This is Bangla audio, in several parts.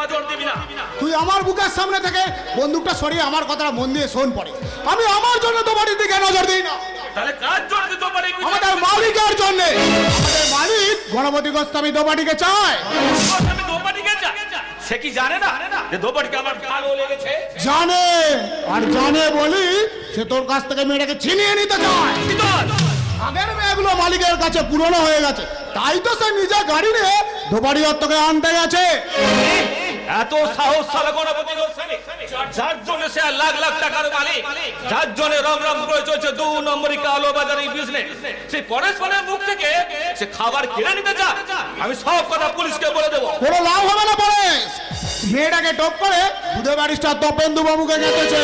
নজর দিবি না। তুই আমার বুকের সামনে থেকে বন্দুকটা সরিয়ে আমার কথাটা মন দিয়ে শোন পড়ে। আমি আমার জন্য দোপাটির দিকে নজর দিই না। তাহলে কার জন্য দোপাটি? আমাদের মালিকের জন্য। আমাদের মালিক গণপতি গোস্বামী দোপাটিকে চায়। আমি দোপাটিকে চাই। সে কি জানে না যে দোপাটিকে আমার ভালো লেগেছে? জানে, আর জানে বলি সে তোর কাছ থেকে মেয়েটাকে ছিনিয়ে নিতে চায়। আগের মেয়েগুলো মালিকের কাছে পুরনো হয়ে গেছে, তাই তো সে নিজে গাড়ি নিয়ে দোপাটি দত্তকে আনতে গেছে। এত সাহস সালা গণপতি গোস্বামী, যার জন্য সে লাখ লাখ টাকার মালিক, যার জন্য রং রং করে চলছে 2 নম্বরই কালো বাজারের বিজনেস, সেই পরেশপালের মুখ থেকে সে খাবার কিনে নিতে চায়। আমি সব কথা পুলিশকে বলে দেবো। কোনো লাভ হবে না পরেশ। মেয়েটাকে টপ করে দুধে ব্যারিস্টার তপেন্দু বাবুকে গেছে,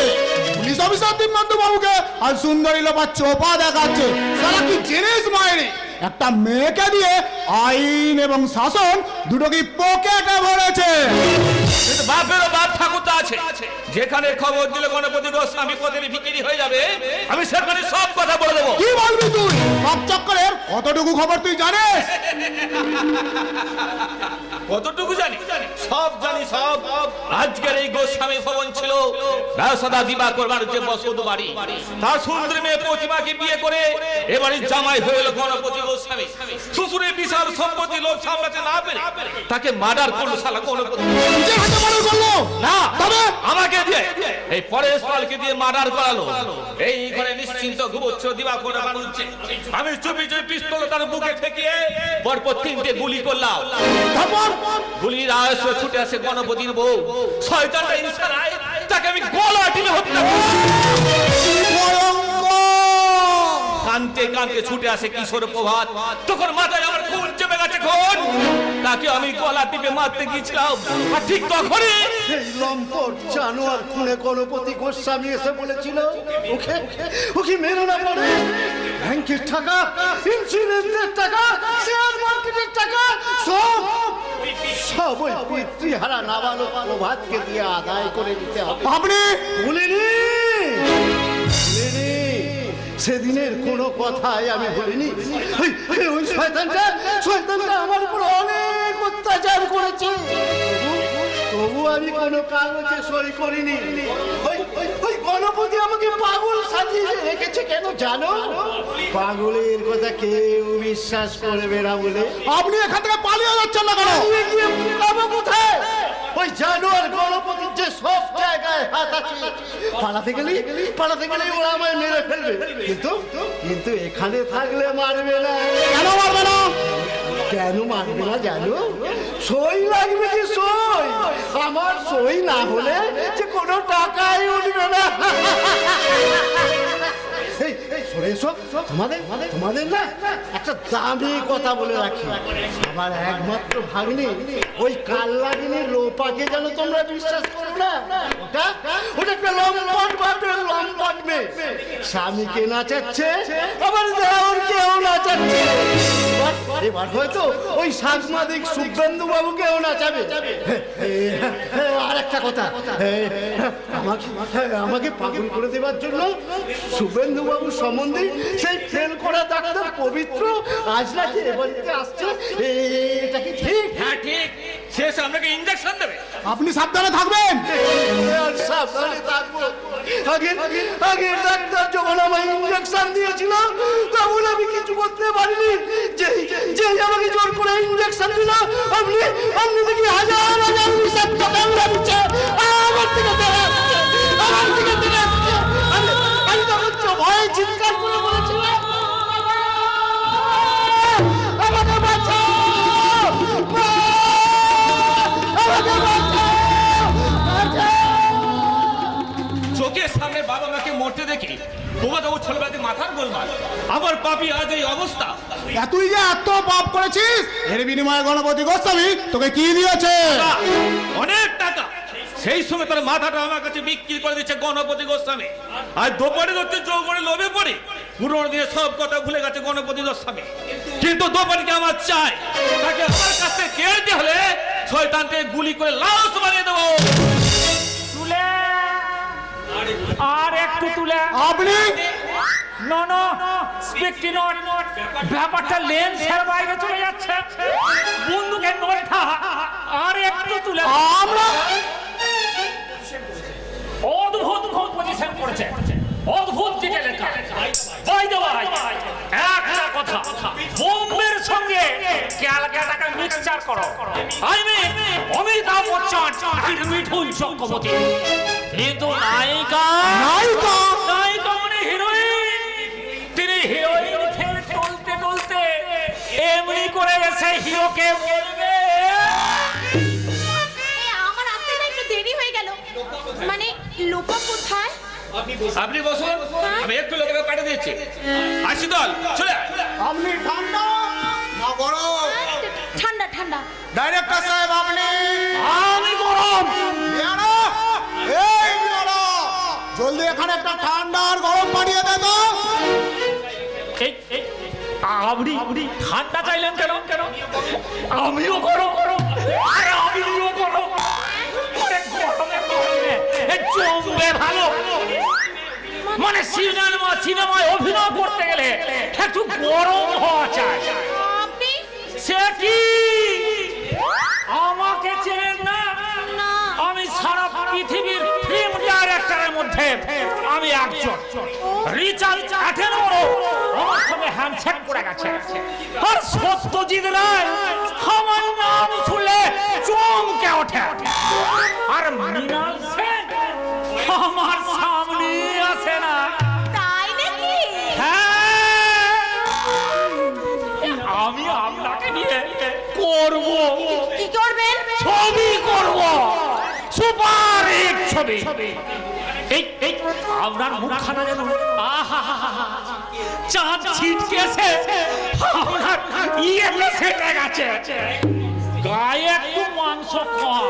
পুলিশ অফিসার দিব্যেন্দু বাবুকে আর সুন্দরী লোপা চোপা দেখাচ্ছে। সারা কি জিনিস মায়েরি! একটা মেয়েকে দিয়ে আইন এবং শাসন দুটো কি পকেটে ভরেছে। কিন্তু বাপেরও বাপ ঠাকুরদা আছে, যেখানে খবর দিলে গণপতি গোস্বামী পদের ভিকিরি হয়ে যাবে, আমি সেখানে সব কথা বলে দেবো। কি বলবি তুই? সব চক্করের কতটুকু খবর তুই জানিস? কতটুকু জানি? সব জানি সব। আজকের এই গোস্বামী ভবন ছিল ব্যবসাদা দিবা করবার যে বসত বাড়ি, তার সুন্দরী মেয়ে প্রতিমাকে বিয়ে করে এবারে জামাই হয়ে এলো গণপতি গোস্বামী। শ্বশুরের বিশাল সম্পত্তি লোক সামলাতে না পেরে তাকে মার্ডার করলো শালা গণপতি। নিজের হাতে মার্ডার করলো না, তবে আমাকে দিয়ে এই পরেশ পালকে দিয়ে মার্ডার করালো। এই ঘরে নিশ্চিন্ত ঘুমোচ্ছ দিবা করে বানুচ্ছে, আমি চুপি চুপি পিস্তল তার বুকে ঠেকিয়ে পরপর 3টে গুলি করলাম। তারপর গুলির আওয়াজ ছুটে আসে গণপতির বউ, শয়তানটা ইনসারায় তাকে আমি গলা টিপে হত্যা কানতে কানতে ছুটে আসে কিশোর প্রভাত। তখন মাথায় আমার খুন চেপে গেছে, খুন তাকে আমি গলা টিপে মারতে গিয়েছিলাম, আর ঠিক তখনই এই লম্পট জানোয়ার খুনে গণপতি গোস্বামী এসে বলেছিল ওকে ওকে মেরো না পড়ে। ব্যাংকের টাকা, ইন্স্যুরেন্সের টাকা, শেয়ার মার্কেটের টাকা সব সব ওই পিতৃহারা নাবালক প্রভাতকে দিয়ে আদায় করে নিতে হবে। আপনি বলিনি সেদিনের কোনো কথাই আমি বলিনি। ওই শয়তানটা আমার উপর অনেক অত্যাচার করেছে, তবু আমি কোনো কাগজে সই করিনি। ওই গণপতি আমাকে পাগল সাজিয়ে রেখেছে কেন জানো? পাগলের কথা কেউ বিশ্বাস করবে না বলে। আপনি এখান থেকে পালিয়ে যাচ্ছেন না কেন? পাবো কোথায়? ওই জানোয়ার গণপতির যে সব জায়গায় হাত আছে, পালাতে গেলে ওরা আমায় মেরে ফেলবে। কিন্তু এখানে থাকলে মারবে না। কেন মারবে না? কেন মারবে না জানো? সই লাগবে যে সই, আমার সই না হলে যে কোনো টাকাই উঠবে না। তোমাদের না একটা দামি কথা বলে রাখি, আমার একমাত্র ভাগ্নি ওই কাল্লাগিনী লোপাকে যেন তোমরা বিশ্বাস করো না। ওটা একটা লম্পট বাপের লম্পট মেয়ে, স্বামীকে নাচাচ্ছে আবার দেওরকেও নাচাচ্ছে। এবার হয়তো ওই সাংবাদিক শুভেন্দু বাবুকেও নাচাবে। আর একটা কথা, আমাকে পাগল করে দেওয়ার জন্য শুভেন্দু বাবু সম্বন্ধে সেই ফেল করা ডাক্তার পবিত্র আজ নাকি এবারে আসছে। এটা কি ঠিক? হ্যাঁ ঠিক, শেষ আপনাকে ইনজেকশন দেবে। আপনি সাবধানে থাকবেন। সাবধানে থাকবো। আগের ডাক্তার যখন আমায় ইনজেকশন দিয়েছিল তখন আমি কিছু করতে পারিনি। যে আমাকে জোর করে ইনজেকশন দিল, আপনি দেখি হাজার হাজার বিষাক্ত কামড়া দিচ্ছে আমার দিকে তেড়ে আসছে, আমার দিকে তেড়ে আসছে। আমি তখন ভয়ে চিৎকার করে বলেছিলাম, আমাকে বাঁচাও, আমাকে বাঁচাও। চোখের সামনে বাবা মাকে মরতে দেখি তোমার তো ছোটবেলাতে মাথার গোলমাল। আমার পাপি আজ এই অবস্থা। তুই যে এত পাপ করেছিস, এর বিনিময়ে গণপতি গোস্বামী তোকে কি দিয়েছে? অনেক টাকা। সেই সময় তার মাথাটা আমার কাছে বিক্রি করে দিচ্ছে গণপতি গোস্বামী। আর দোপাটি হচ্ছে যৌবনে লোভে পড়ে পুরোনো দিনে সব কথা ভুলে গেছে গণপতি গোস্বামী। কিন্তু দোপাটিকে আমার চাই, তাকে আমার কাছে কেড়ে হলে শয়তানকে গুলি করে লাশ বানিয়ে দেবো। তুলে আর একটু তুলে। আপনি না না স্পিকটি নট, ব্যাপারটা লেন্সের বাইরে চলে যাচ্ছে। বন্দুকের নটটা আর একটু তুলে আমরা অদ্ভুত কম্পোজিশন করেছে, অদ্ভুত দিকে লেখা। বাই দ্য ওয়ে, একটা কথা, বোম্বের সঙ্গে ক্যালকাটাকে মিক্সচার করো। আই মিন অমিতাভ বচ্চন আর মিঠুন চক্রবর্তী, কিন্তু নায়িকা নায়িকা নায়িকা মানে হিরোইন। তিনি হিরোইন খেলে টলতে টলতে এমনি করে এসে হিরোকে বলবে আমার আসতে না একটু দেরি হয়ে গেল। মানে লোপা কোথায়? আপনি বসুন, আমি একটু লোকেকে পাঠিয়ে দিচ্ছি। আসি দল চলে আয়। আপনি ঠান্ডা না গরম? ঠান্ডা ঠান্ডা। ডাইরেক্টর সাহেব আপনি? আমি গরম। বিয়ানা, এই বিয়ানা, জলদি এখানে একটা ঠান্ডা আর গরম পাঠিয়ে দে তো। আপনি ঠান্ডা চাইলেন কেন? আমিও গরম আর আমিও গরম। আরে গরমে গরমে জমবে ভালো। মানে সিনেমায় অভিনয় করতে গেলে একটু গরম হওয়া চাই। আপনি? সে কি আমাকে চেনেন না? না। আমি সারা পৃথিবীর ফিল্ম ডাইরেক্টরের মধ্যে আমি একজন। রিচার্ড অ্যাটেনবরো আমার সঙ্গে হ্যান্ডশেক করে গেছে। আর সত্যজিৎ রায় আমার নাম শুনলে চমকে ওঠে। আর মৃণাল সেন আমার সামনে আসে না। তাই নাকি? হ্যাঁ, আমি আপনাকে নিয়ে করব, কি করবেন? ছবি করব, সুপার হিট ছবি। এই আপনার মুখখানা যেন চাঁদ ছিটকেছে, আপনার ইয়েতে সেটে গেছে। গায়ে একটু মাংস কম,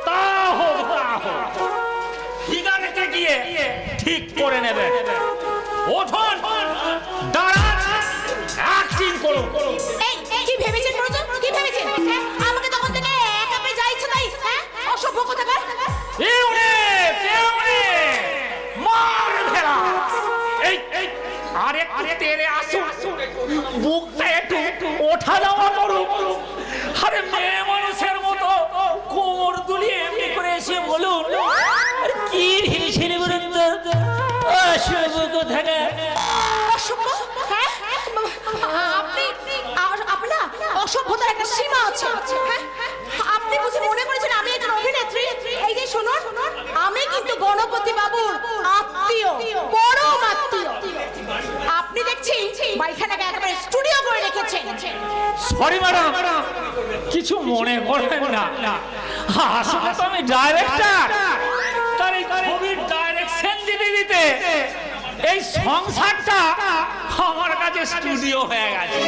তা হোক তা হোক, ফিগারেতে গিয়ে ঠিক করে নেবে। ওঠুন, দাঁড়ান, অ্যাক্টিং করুন। এই কি ভেবেছেন বলতো? কি ভেবেছেন? হ্যাঁ? আমাকে তখন থেকে একা পেয়ে যা ইচ্ছা তাই, হ্যাঁ? অসভ্য কোথাকার। মার ফেলা। এই আর একটু তেরে আসুন, বুকটা একটু ওঠা নামা করুন। আরে মেয়ে মানুষের মতো কোমর দুলিয়ে এমনি করে এসে বলুন, আরে কি ভেবেছিলি বলুন তো? অসভ্য কোথাকার। অসভ্য? হ্যাঁ? আপনার অসভ্যতার একটা সীমা আছে। হ্যাঁ? আপনি বুঝি মনে করেছেন আমি একজন অভিনেত্রী? এই যে শুনুন, আমি কিন্তু গণপতি বাবুর আত্মীয়, পরম আত্মীয়। আপনি দেখছি বাড়িখানাকে একেবারে স্টুডিও করে রেখেছেন। সরি ম্যাডাম, কিছু মনে করবেন না। আসলে তো আমি ডাইরেক্টর। তার এই ছবির ডাইরেকশন দিতে দিতে এই সংসারটা আমার কাছে স্টুডিও হয়ে গেছে।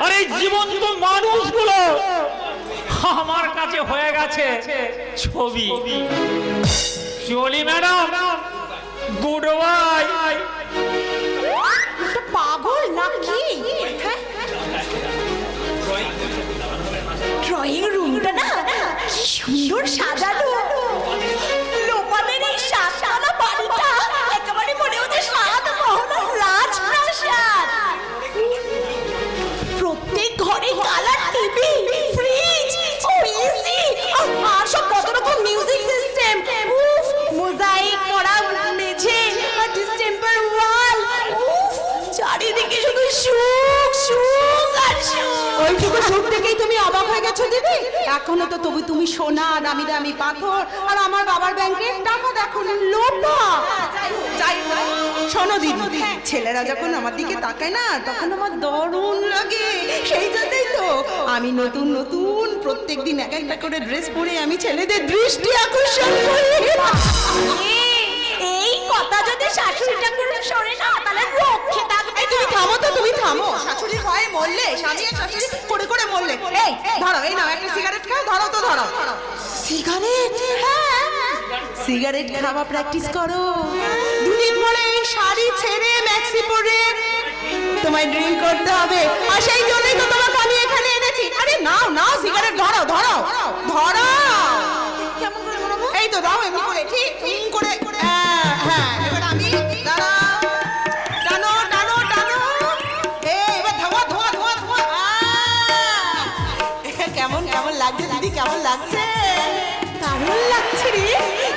আর এই জীবন্ত মানুষগুলো আমার কাছে হয়ে গেছে ছবি। চলি ম্যাডাম, গুড বাই। পাগল নাকি? হ্যাঁ? ড্রয়িং রুমটা না কি সুন্দর সাজানো। লোপাদের এই সাততলা বাড়িটা একেবারে মনে হচ্ছে সাতমহলার রাজপ্রাসাদ। প্রত্যেক ঘরে কালার টিভি, ফ্রিজ, এসি আর সব কত রকম মিউজিক সিস্টেম। উফ, মোজাইক করা মেঝে আর ডিস্টেম্পার ওয়াল। উফ, চারিদিকে শুধু সুখ সুখ আর সুখ। ওইটুকু সুখ থেকেই তুমি অবাক হয়ে গেছো দিদি? এখনো তো তবু তুমি সোনা, দামি দামি পাথর, আর আমার বাবার ব্যাংকে টাকা দেখো লোপা। যাই হোক, শোনো দিদি, ছেলেরা যখন আমার দিকে তাকায় না তখন আমার দারুণ লাগে। সেই জন্যই তো আমি নতুন নতুন প্রত্যেকদিন এক একটা করে ড্রেস পরে আমি ছেলেদের দৃষ্টি আকর্ষণ করি। এই কথা যদি শাশুড়িটা করে শোনে না তাহলে রক্ষে থাকবে। তুমি থামো তো, তুমি থামো। শাশুড়ির ভয়ে মরলে, স্বামী আর শাশুড়ি করে করে মরলে। এই ধরো, এই নাও একটা সিগারেট খাও, ধরো তো ধরো। সিগারেট? হ্যাঁ, সিগারেট খাওয়া প্র্যাকটিস করো। দুদিন পরে শাড়ি ছেড়ে ম্যাক্সি পরে তোমায় ড্রিঙ্ক করতে হবে। আর সেই জন্যই তো তোমাকে আমি এখানে এনেছি। আরে নাও নাও সিগারেট, ধরো ধরো ধরো। কেমন করে ধরবো? এই তো দাও, এমনি করে ঠিক করে। হ্যাঁ হ্যাঁ, এবার আমি দাঁড়াও। কেমন লাগছে? দারুণ লাগছে রে।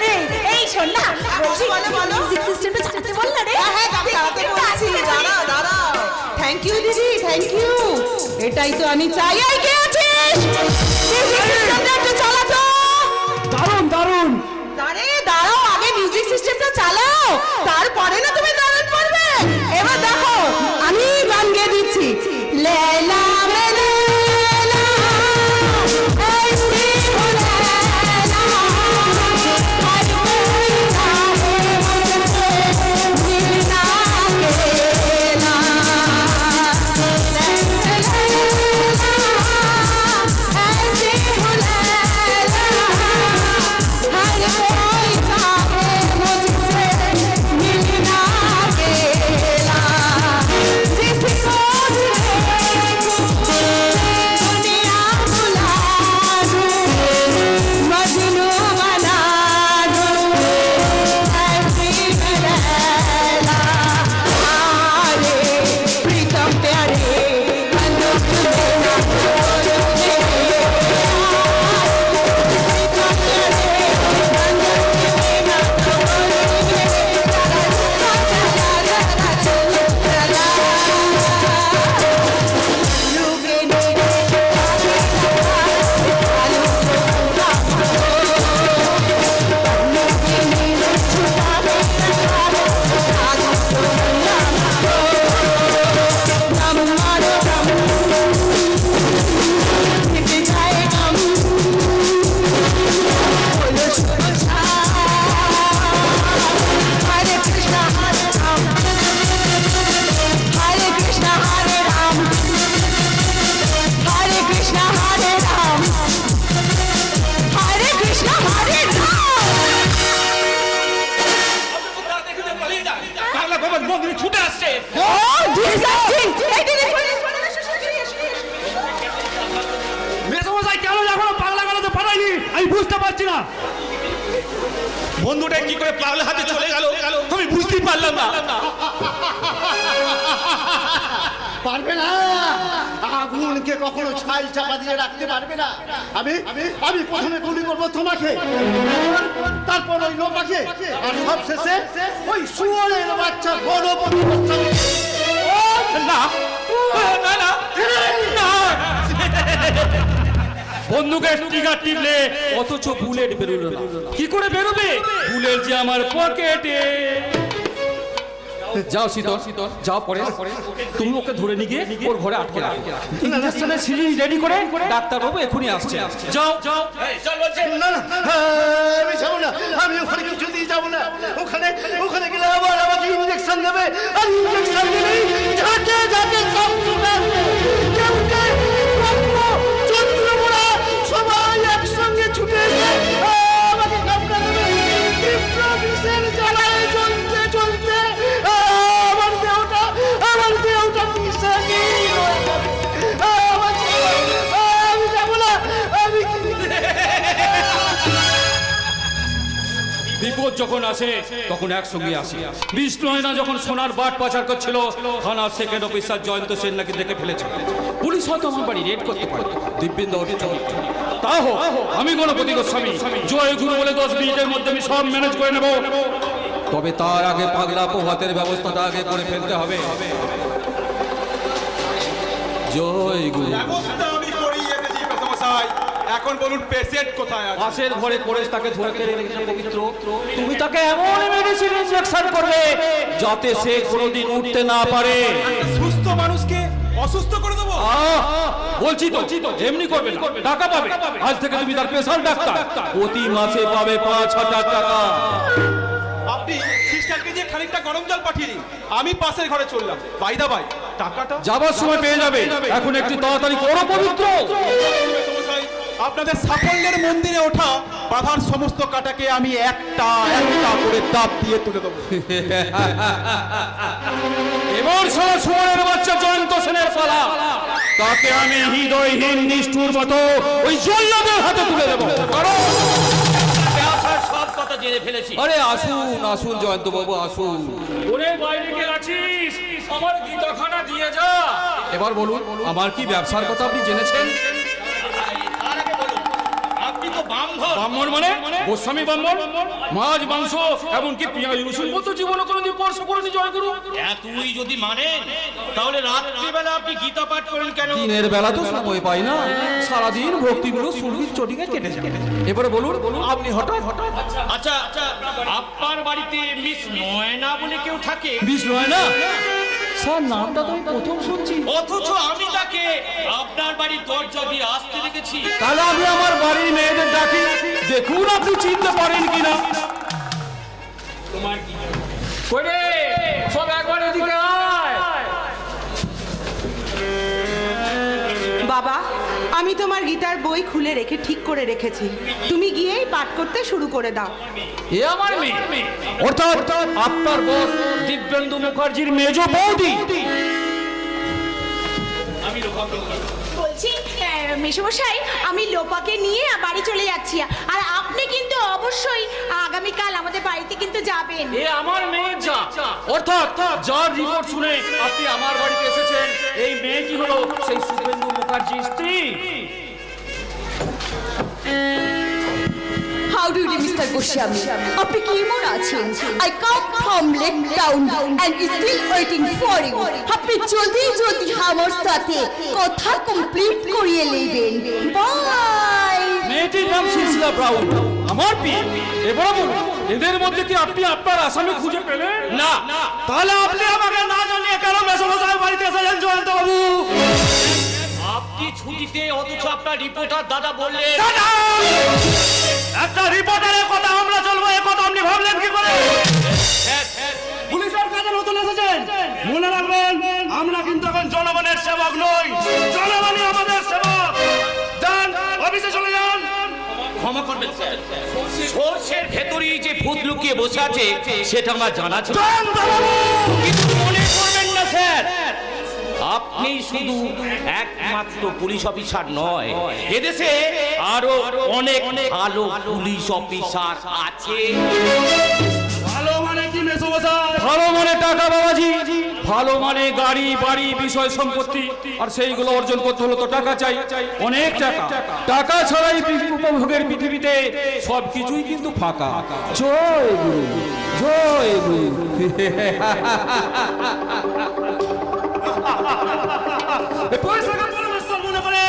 এই এই শোন না, বলছি বলো, বলো। মিউজিক সিস্টেমটা চালাতে বল না রে। হ্যাঁ, চালাতে বলছি। দাঁড়াও, দাঁড়াও। থ্যাংক ইউ দিদি, থ্যাংক ইউ। এটাই তো আমি চাই। এই কে আছিস? মিউজিক সিস্টেমটা একটু চালা তো। দারুণ দারুণ। আরে দাঁড়াও, আগে মিউজিক সিস্টেমটা চালাও, তারপরে না তুমি দাঁড়াতে পারবে। এবার দেখো, আমি গান গেয়ে দিচ্ছি। লেলা মে লেলা, এই রে ও লেলা, হর কোই চাহে মুঝসে মিলনা কেলা। লেলা, ऐसे हो लैला, हर कोई चाहे मुझसे मिलना अकेला। जिसको देखूं दुनिया बुला दूं, मजनू बना दूं, ऐसी मैं लैला। आरे प्रीतम प्यारे, बंदूक लेना Hare Krishna Hare Ram, Hare Krishna Hare Ram, Hare Krishna Hare Ram, Hare Krishna Hare Ram. দেখে পালিয়ে যায়। পাগলা ভবন মন্দিরে ছুটে আসছে। Oh, disgusting! এই দিদি, মেসমশাই কেন এখনো পাগলা গালাতে পারায়নি আমি বুঝতে পারছি না। বন্ধুটা কি করে পাগলা হাতে চলে গেল আমি বুঝতেই পারলাম না। পারবে না, আগুনকে কখনো ছাই চাপা দিয়ে রাখতে পারবে না। আমি আমি প্রথমে গুলি করবো তোমাকে, তারপর ওই লোপাকে, আর সব শেষে ওই শুয়োরের বাচ্চা গণপতি গোস্বামীকে। না না না না। বন্দুকের ট্রিগার টিপলে অথচ বুলেট বেরোলো না। কি করে বেরোবে? বুলেট যে আমার পকেটে। যাও শীতল, যাও পরে তুমি ওকে ধরে নিয়ে গিয়ে ওর ঘরে আটকে রাখো। ইঞ্জেকশনের সিরিঞ্জ রেডি করে ডাক্তারবাবু এখনই আসছে। যাও যাও। এই, চল বলছে। না না, আমি যাবো না, আমি ওখানে কিছুতেই যাবো না। ওখানে ওখানে গেলে আবার আমাকে ইঞ্জেকশন দেবে, আর ইঞ্জেকশন দিলেই ঝাঁকে ঝাঁকে সব ছুটে আসবে। কেউটে, রত্ন, চন্দ্রমোড়া সবাই একসঙ্গে ছুটে এসে আমাকে কামড়ে দেবে। তীব্র বিষের জ্বালায় জ্বলতে জ্বলতে আমার দেহটা বিষাহীন হয়ে যাবে। আমি যাবো না, আমি বিপদ যখন আসে তখন একসঙ্গে আসে। বিষ্ণু না যখন সোনার বাট পাচার করছিল, থানার সেকেন্ড অফিসার জয়ন্ত সেন নাকি দেখে ফেলেছে। পুলিশ হয়তো আমার বাড়ি রেড করতে পারে, দিব্যেন্দু অডিট তা হোক, আমি গণপতি গোস্বামী জয় গুরু বলে 10 মিনিটের মধ্যে আমি সব ম্যানেজ করে নেব। তবে তার আগে পাগলা প্রভাতের ব্যবস্থাটা আগে করে ফেলতে হবে। জয় গুরু। ব্যবস্থা আমি করিয়ে এসেছি মশাই। এখন বলুন পেশেন্ট কোথায় আছে? পাশের ঘরে পরেশ তাকে ধরে ফেলে রেখেছে পবিত্র। তুমি তাকে এমন মেডিসিন ইনজেকশন করবে যাতে সে কোনোদিন উঠতে না পারে। সুস্থ মানুষকে অসুস্থ করে দেবো? বলছি তো এমনি করবে না, টাকা পাবে। আজ থেকে তুমি তার স্পেশাল ডাক্তার, প্রতি মাসে পাবে 5,000 টাকা। আপনি সিস্টারকে দিয়ে খানিকটা গরম জল পাঠিয়ে দিন, আমি পাশের ঘরে চললাম। বাইদা ভাই, টাকাটা যাবার সময় পেয়ে যাবে। এখন একটু তাড়াতাড়ি করো পবিত্র। মশাই, আপনাদের সাফল্যের মন্দিরে ওঠা বাধার সমস্ত কাটাকে আমি একটা একটা করে দাব দিয়ে তুলে দেবো। এবার সারা সুমনের বাচ্চা জয়ন্ত সেনের পালা। তাকে আমি হৃদয়হীন নিষ্ঠুর মতো ওই জল্লাদের হাতে তুলে দেবো। ব্যবসার সব কথা জেনে ফেলেছি। আরে আসুন আসুন জয়ন্ত বাবু আসুন। ওরে বাইরে কে আছিস? আমার গীতাখানা দিয়ে যা। এবার বলুন আমার কি ব্যবসার কথা আপনি জেনেছেন? ব্রাহ্মণ মানে গোস্বামী ব্রাহ্মণ, মাছ মাংস এমনকি পেঁয়াজ রসুন পর্যন্ত জীবনে কোনোদিন স্পর্শ করেনি। জয় গুরু। এতই যদি মানেন তাহলে রাত্রিবেলা আপনি গীতা পাঠ করেন কেন? দিনের বেলা তো সময় পাই না, সারাদিন ভক্তিগুলো সুরভির চটিকে কেটে যায়। এবারে বলুন আপনি হঠাৎ আচ্ছা আপনার বাড়িতে মিস নয়না বলে কেউ থাকে? বিষ নয় না স্যার, নামটা তো আমি প্রথম শুনছি। অথচ আমি তাকে আপনার বাড়ির দরজা দিয়ে আসতে দেখেছি। তাহলে আমি আমার বাড়ির মেয়েদের ডাকি, দেখুন আপনি চিনতে পারেন কিনা। ওরে সব একবার এদিকে আয়। বাবা, আমি তোমার গীতার বই খুলে রেখে ঠিক করে রেখেছি, তুমি গিয়েই পাঠ করতে শুরু করে দাও। এ আমার মেয়ে, অর্থাৎ আপনার বস দিব্যেন্দু মুখার্জির মেজ বৌদি। বলছি মেশমশাই, আমি লোপাকে নিয়ে বাড়ি চলে যাচ্ছি, আর আপনি কিন্তু অবশ্যই আগামীকাল আমাদের বাড়িতে কিন্তু যাবেন। এ আমার মেয়ে যা, অর্থাৎ যার রিপোর্ট শুনে আপনি আমার বাড়িতে এসেছেন, এই মেয়েটি হলো সেই শুভেন্দু মুখার্জির স্ত্রী। How do you do, Mr. Goswami? আপনি কেমন আছেন? I come from Lake Town and still waiting for you. আপনি জলদি জলদি আমার সাথে কথা কমপ্লিট করিয়ে নেবেন। বাই। মেয়েটির নাম শিশিলা ব্রাউন, আমার বিয়ে। এবারে বলুন এদের মধ্যে কি আপনি আপনার আসামি খুঁজে পেলেন? না, তাহলে আপনি আমাকে না জানিয়ে কেন মেসমশাই বাড়িতে এসেছেন জয়ন্ত বাবু? আপনি ছুটিতে অথচ আপনার রিপোর্টার দাদা বললেন। একটা রিপোর্টারের কথা আমরা চলবো, এ কথা আপনি ভাবলেন কি করে? পুলিশের কাছে নতুন এসেছেন, মনে রাখবেন আমরা কিন্তু এখন জনগণের সেবক নই, জনগণই আমাদের সেবক। যান অফিসে চলে যান। ক্ষমা করবেন স্যার, সর্ষের ভেতরে যে ভূত লুকিয়ে বসে আছে সেটা আমার জানা ছিল। কিন্তু মনে করবেন না স্যার, আপনি শুধু একমাত্র পুলিশ অফিসার নয়, এদেশে আরো অনেক ভালো পুলিশ অফিসার আছে। ভালো মানে কি মেসমশাই? ভালো মানে টাকা বাবাজি, ভালো মানে গাড়ি বাড়ি বিষয় সম্পত্তি, আর সেইগুলো অর্জন করতে হলে তো টাকা চাই, অনেক টাকা। টাকা ছাড়াই উপভোগের পৃথিবীতে সবকিছুই কিন্তু ফাঁকা। জয় গুরু, জয় গুরু। পয়সাকে পরমেশ্বর মনে করে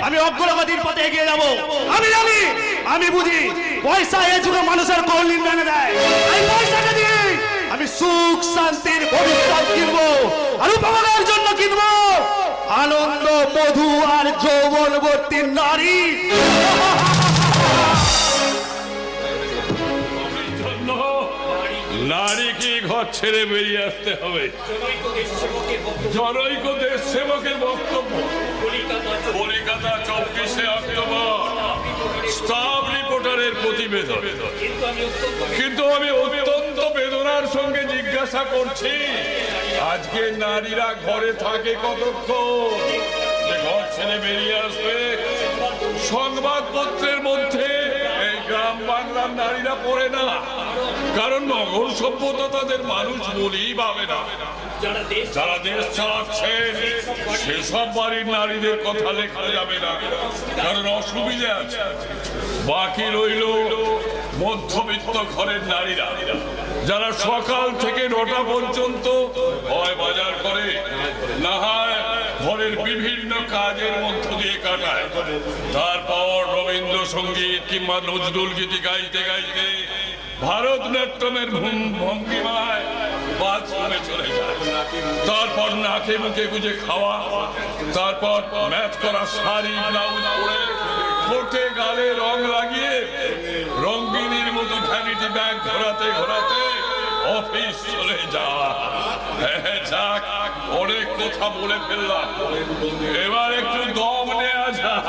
আমি অগ্রগতির পথে এগিয়ে যাব। আমি জানি, আমি বুঝি পয়সা এই যুগে মানুষের কল্যাণ এনে দেয়। এই পয়সাকে দিয়ে আমি সুখ শান্তির ভবিষ্যৎ কিনবো, আর উপভোগের জন্য কিনবো আনন্দ মধু আর যৌবনবর্তী নারী। নারীকে ঘর ছেড়ে বেরিয়ে আসতে হবে, জনৈক দেশ সেবকের বক্তব্য। কলিকাতা 24শে অক্টোবর স্টাফ রিপোর্টারের প্রতিবেদন। কিন্তু আমি অত্যন্ত বেদনার সঙ্গে জিজ্ঞাসা করছি, আজকে নারীরা ঘরে থাকে কতক্ষণ যে ঘর ছেড়ে বেরিয়ে আসবে? সংবাদপত্রের মধ্যে এই গ্রাম বাংলার নারীরা পড়ে না, কারণ নগর সভ্যতা তাদের মানুষ বলেই ভাবে না। যারা দেশ চালাচ্ছেন সেসব বাড়ির নারীদের কথা লেখা যাবে না, কারণ অসুবিধে আছে। বাকি রইল মধ্যবিত্ত ঘরের নারীরা, যারা সকাল থেকে 9টা পর্যন্ত হয় বাজার করে, না হয় ঘরের বিভিন্ন কাজের মধ্য দিয়ে কাটায়। তারপর রবীন্দ্রসঙ্গীত কিংবা নজরুল গীতি গাইতে গাইতে ভারতনাট্যমের ভঙ্গিমায় বাথরুমে চলে যায়। তারপর নাকে মুখে গুজে খাওয়া, তারপর ম্যাচ করা শাড়ি ব্লাউজ পরে ঠোঁটে গালে রং লাগিয়ে রঙ্গিনীর মতো ভ্যানিটি ব্যাগ ঘোরাতে ঘোরাতে অফিস চলে যাওয়া। যাক, অনেক কথা বলে ফেললাম, এবার একটু দম নেওয়া যাক।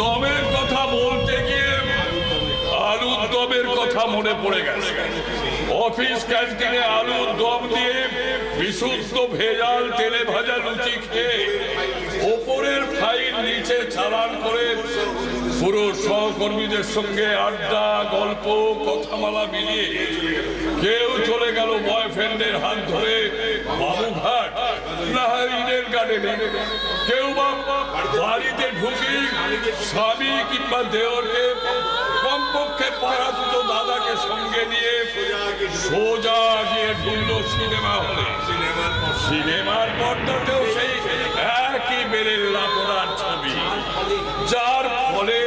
দমের কথা বলতে গিয়ে আলুর দমের কথা মনে পড়ে গেছে। অফিস ক্যান্টিনে আলুর দম দিয়ে বিশুদ্ধ ভেজাল তেলে ভাজা লুচি খেয়ে ওপরের ফাইল নিচে চালান করে পুরো সহকর্মীদের সঙ্গে আড্ডা গল্প কথামালা মিলিয়ে কেউ চলে গেল বয়ফ্রেন্ডের হাত ধরে বাবুঘাট, না ঈদের কাটেনি, কেউ বা বাড়িতে ঢুকি স্বামী কিংবা দেওরকে কমপক্ষে পাড়া দুটো দাদাকে সঙ্গে নিয়ে সোজা গিয়ে ঢুকলো সিনেমা হলে। সিনেমার পর্দাতেও সেই একই বেলের লাপড়ার ছবি, যার ফলে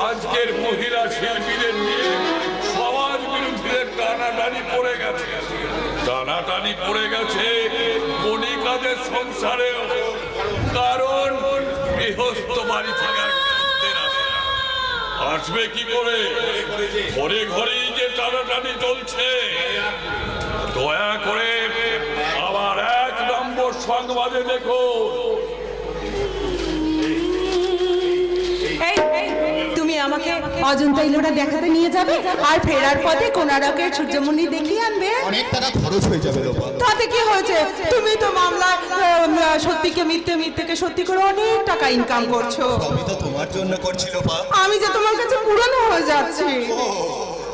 আজকের মহিলা শিল্পীদের নিয়ে সমাজ বিরোধীদের টানাটানি পড়ে গেছে। টানাটানি পড়ে গেছে কণিকাদের সংসারেও, কারণ গৃহস্থ বাড়ি থাকার আসবে কি করে? ঘরে ঘরেই যে টানাটানি চলছে। দয়া করে আবার 1 নম্বর সংবাদে দেখো। তুমি আমাকে অজন্তা ইলোরা দেখাতে নিয়ে যাবে আর ফেরার পথে কোনারকের সূর্যমণি দেখিয়ে আনবে। অনেক টাকা খরচ হয়ে যাবে লোপা। তাতে কি হয়েছে? তুমি তো মামলায় সত্যিকে মিথ্যেকে সত্যি করে অনেক টাকা ইনকাম করছো। আমি তো তোমার জন্য করছি লোপা। আমি যে তোমার কাছে পুরনো হয়ে যাচ্ছি।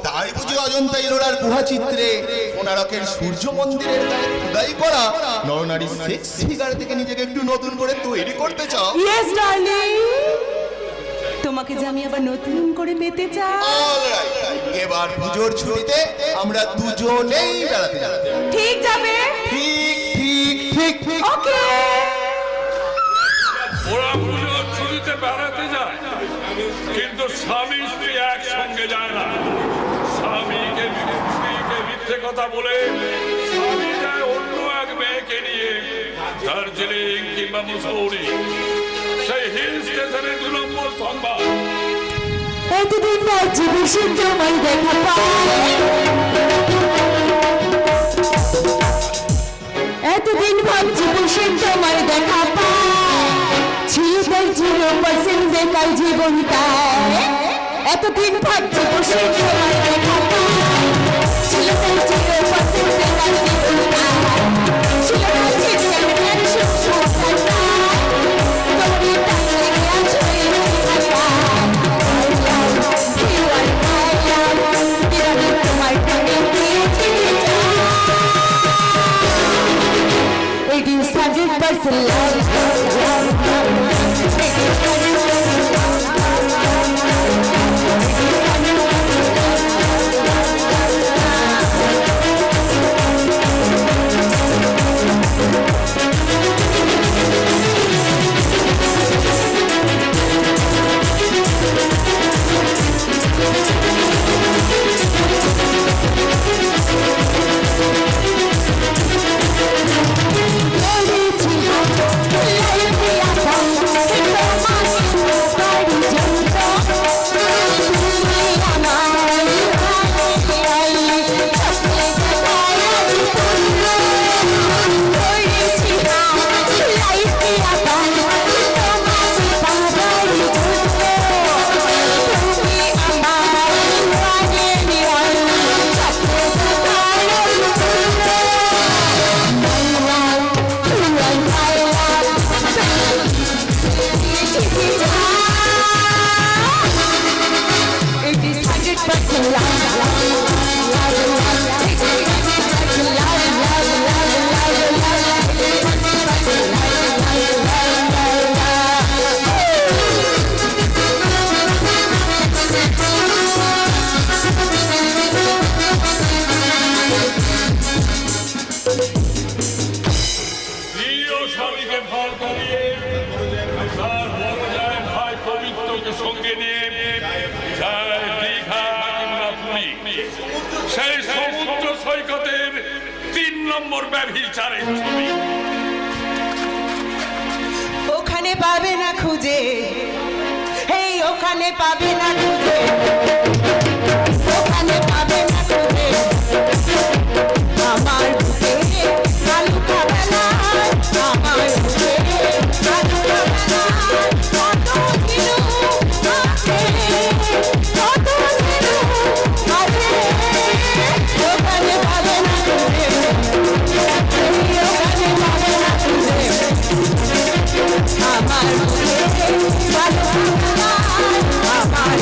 তাই বুঝি অজন্তা ইলোরার গুহা চিত্রে কোনারকের সূর্য মন্দিরের গায়ে খোদাই করা নরনারী সেক্স ফিগার থেকে নিজেকে একটু নতুন করে তৈরি করতে চাও? ইয়েস ডার্লিং, তোমাকে যে আমি আবার নতুন করে পেতে চাই। অলরাইট, এবার পুজোর ছুটিতে আমরা দুজনেই বেড়াতে যাব। ঠিক যাবে? ঠিক ঠিক ঠিক ঠিক। ওকে। ওরা পুজোর ছুটিতে বেড়াতে যায়, কিন্তু স্বামী স্ত্রী একসঙ্গে যায় না। স্বামীকে স্ত্রীকে মিথ্যে কথা বলে স্বামী যায় অন্য এক মেয়েকে নিয়ে দার্জিলিং কিংবা মুসৌরি, সেই হিল স্টেশনের 2 নম্বর সংবাদ। এতদিন ভাবছি ভীষণ তোমায় দেখা পাই, এতদিন ভাবছি ভীষণ তোমায় দেখা পাই, ছিল তাই 0% বেকার জীবনটায়। এতদিন ভাবছি ভীষণ তোমায় দেখা পাই, ছিল তাই 0% বেকার জীবনটায়, ছিল তাই চিন্তার সুখটায়। তুমি তাই লেগে আছো এই জীবনটায়। It is 100% love. সেই সমুদ্র সৈকতের 3 নম্বর ব্যভিচারের ছবি। ওখানে পাবে না খুঁজে, এই ওখানে পাবে না খুঁজে, ওখানে পাবে না খুঁজে আমার বুকে আলু খাবেলা, আমার বুকে আলু খাবেলা। কত দিনু আছে, কত দিনু আছে, ওখানে পাবে না খুঁজে, ওখানে পাবে না খুঁজে আমার বুকে আলু খাবেলা, আমার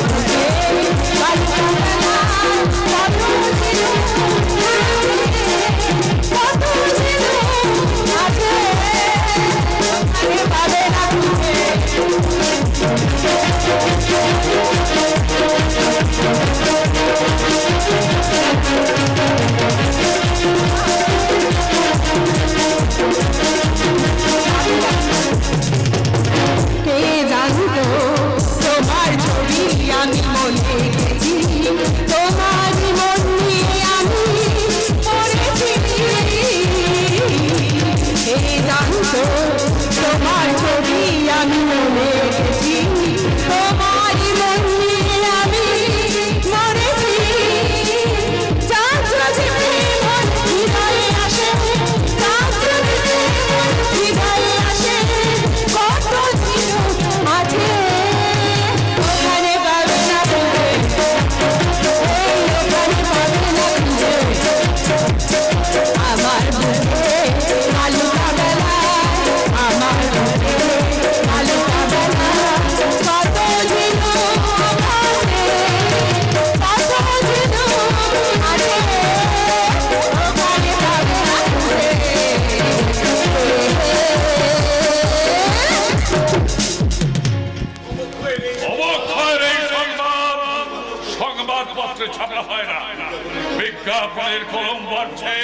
কলম বাড়ছে,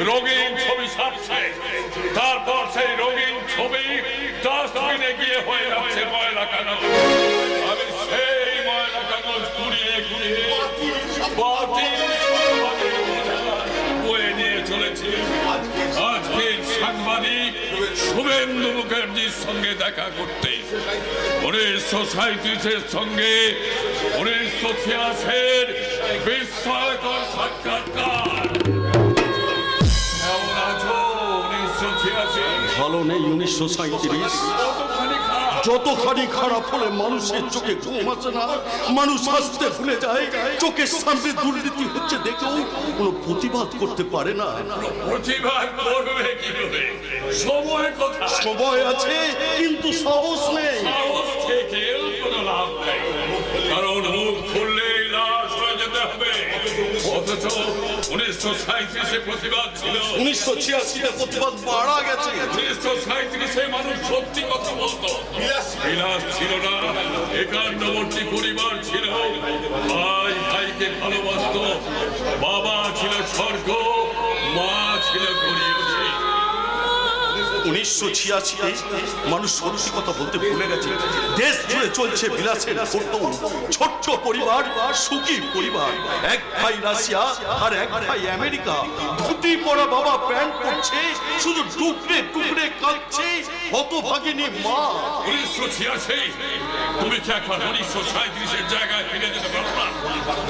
রঙিন ছবি ছাপছে, তারপর সেই রঙিন ছবি ডাস্টবিনে গিয়ে হয়ে যাচ্ছে ময়লা কাগজ। আমি সেই ময়লা কাগজ কুড়িয়ে কুড়িয়ে বাতিল বয়ে নিয়ে চলেছি। আজকের সাংবাদিক শুভেন্দু মুখার্জির সঙ্গে দেখা করতে 1937-এর সঙ্গে 1986-এর বিস্ময়কর সাক্ষাৎকার। কেমন আছো 1986? ভালো নেই 1937। কতখানি খারাপ? যতখানি খারাপ হলে মানুষের চোখে ঘুম আসে না, মানুষ হাসতে ভুলে যায়, চোখের সামনে দুর্নীতি হচ্ছে দেখেও কোনো প্রতিবাদ করতে পারে না। প্রতিবাদ করবে কি করে? সময় কোথায়? সময় আছে কিন্তু সাহস নেই। সাহস থেকেও কোনো লাভ নেই, কারণ মুখ খুললেই লাশ হয়ে যেতে হবে। অথচ 1937-এ প্রতিবাদ ছিল, 1986-তে প্রতিবাদ মারা গেছে। 1937-এ মানুষ সত্যি কথা বলতো, বিলাস ছিল না, একান্নবর্তী পরিবার ছিল, ভাই ভাইকে ভালোবাসতো, বাবা ছিল স্বর্গ, মা ছিল গরিয়সী। 1986-তে মানুষ সত্যি কথা বলতে ভুলে গেছে। দেশ জুড়ে চলছে বিলাসের ছোট্ট ছোট্ট পরিবার, সুখী পরিবার। এক ভাই রাশিয়া আর এক ভাই আমেরিকা, ধুতি পরা বাবা প্যান্ট পরছে, শুধু টুকরে টুকরে কাঁদছে হতভাগিনী মা। 1986, তুমি কি একবার 1937-এর জায়গায় ফিরে যেতে পারো না?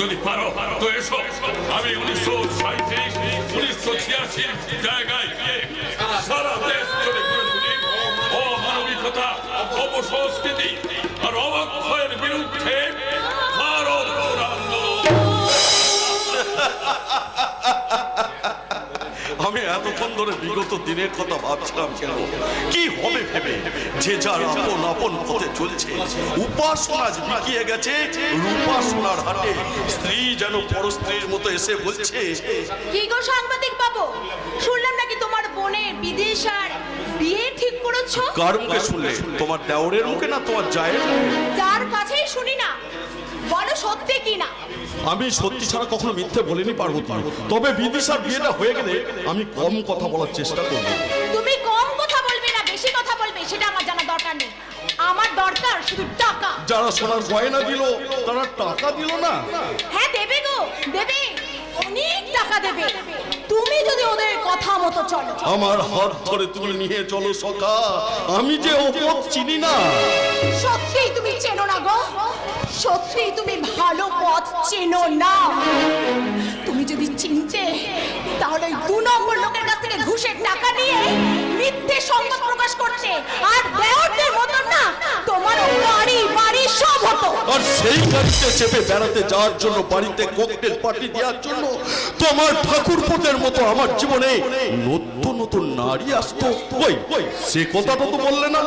যদি পারো তো এসো, আমি 1937, 1986 জায়গায় গিয়ে সারা দেশ জুড়ে ঘুরে ঘুরে অমানবিকতা, অপসংস্কৃতি আর অবক্ষয়ের বিরুদ্ধে ভারত আন্দোলন। আমি এতক্ষণ ধরে বিগত দিনের কথা ভাবছিলাম, কেন কি হবে ভেবে, যে যার আপন আপন পথে চলছে। উপাসনা বিকিয়ে গেছে রূপা সোনার হাটে। স্ত্রী যেন পরস্ত্রীর মতো এসে বলছে, কি গো সাংবাদিক বাবু, শুনলাম নাকি তোমার বোনের বিদেশ আর বিয়ে ঠিক করেছো? কার মুখে শুনলে? তোমার দেওরের মুখে না তোমার জায়ের মুখে? যার কাছেই শুনি না, বলো সত্যি কি না? আমি সত্যি ছাড়া কখনো মিথ্যে বলিনি পার্বতী, তবে বিদিশার বিয়েটা হয়ে গেলে আমি কম কথা বলার চেষ্টা করব। তুমি কম কথা বলবে না বেশি কথা বলবে সেটা আমার জানা দরকার নেই, আমার দরকার শুধু টাকা। যারা সোনার গয়না দিল তারা টাকা দিল না? হ্যাঁ দেবে গো, দেবে, অনেক টাকা দেবে, তুমি যদি ওদের কথা মতো চলো। আমার হাত ধরে তুমি নিয়ে চলো সখা, আমি যে ও পথ চিনি না। সত্যিই তুমি চেনো না গো, সত্যিই তুমি ভালো পথ চেনো না। তুমি যদি চিনতে তাহলে ওই 2 নম্বর লোকের কাছ থেকে ঘুষের টাকা নিয়ে মিথ্যে সংবাদ প্রকাশ করতে, আর দেওরদের মতন না তোমার গাড়ি বাড়ি সব হতো। আর সেই গাড়িতে চেপে বেড়াতে যাওয়ার জন্য, বাড়িতে ককটেল পার্টি দেওয়ার জন্য তোমার ঠাকুরপোদের মতো আমার জীবনে নতুন নতুন নারী আসতো। ওই সে কথাটা তো বললে না।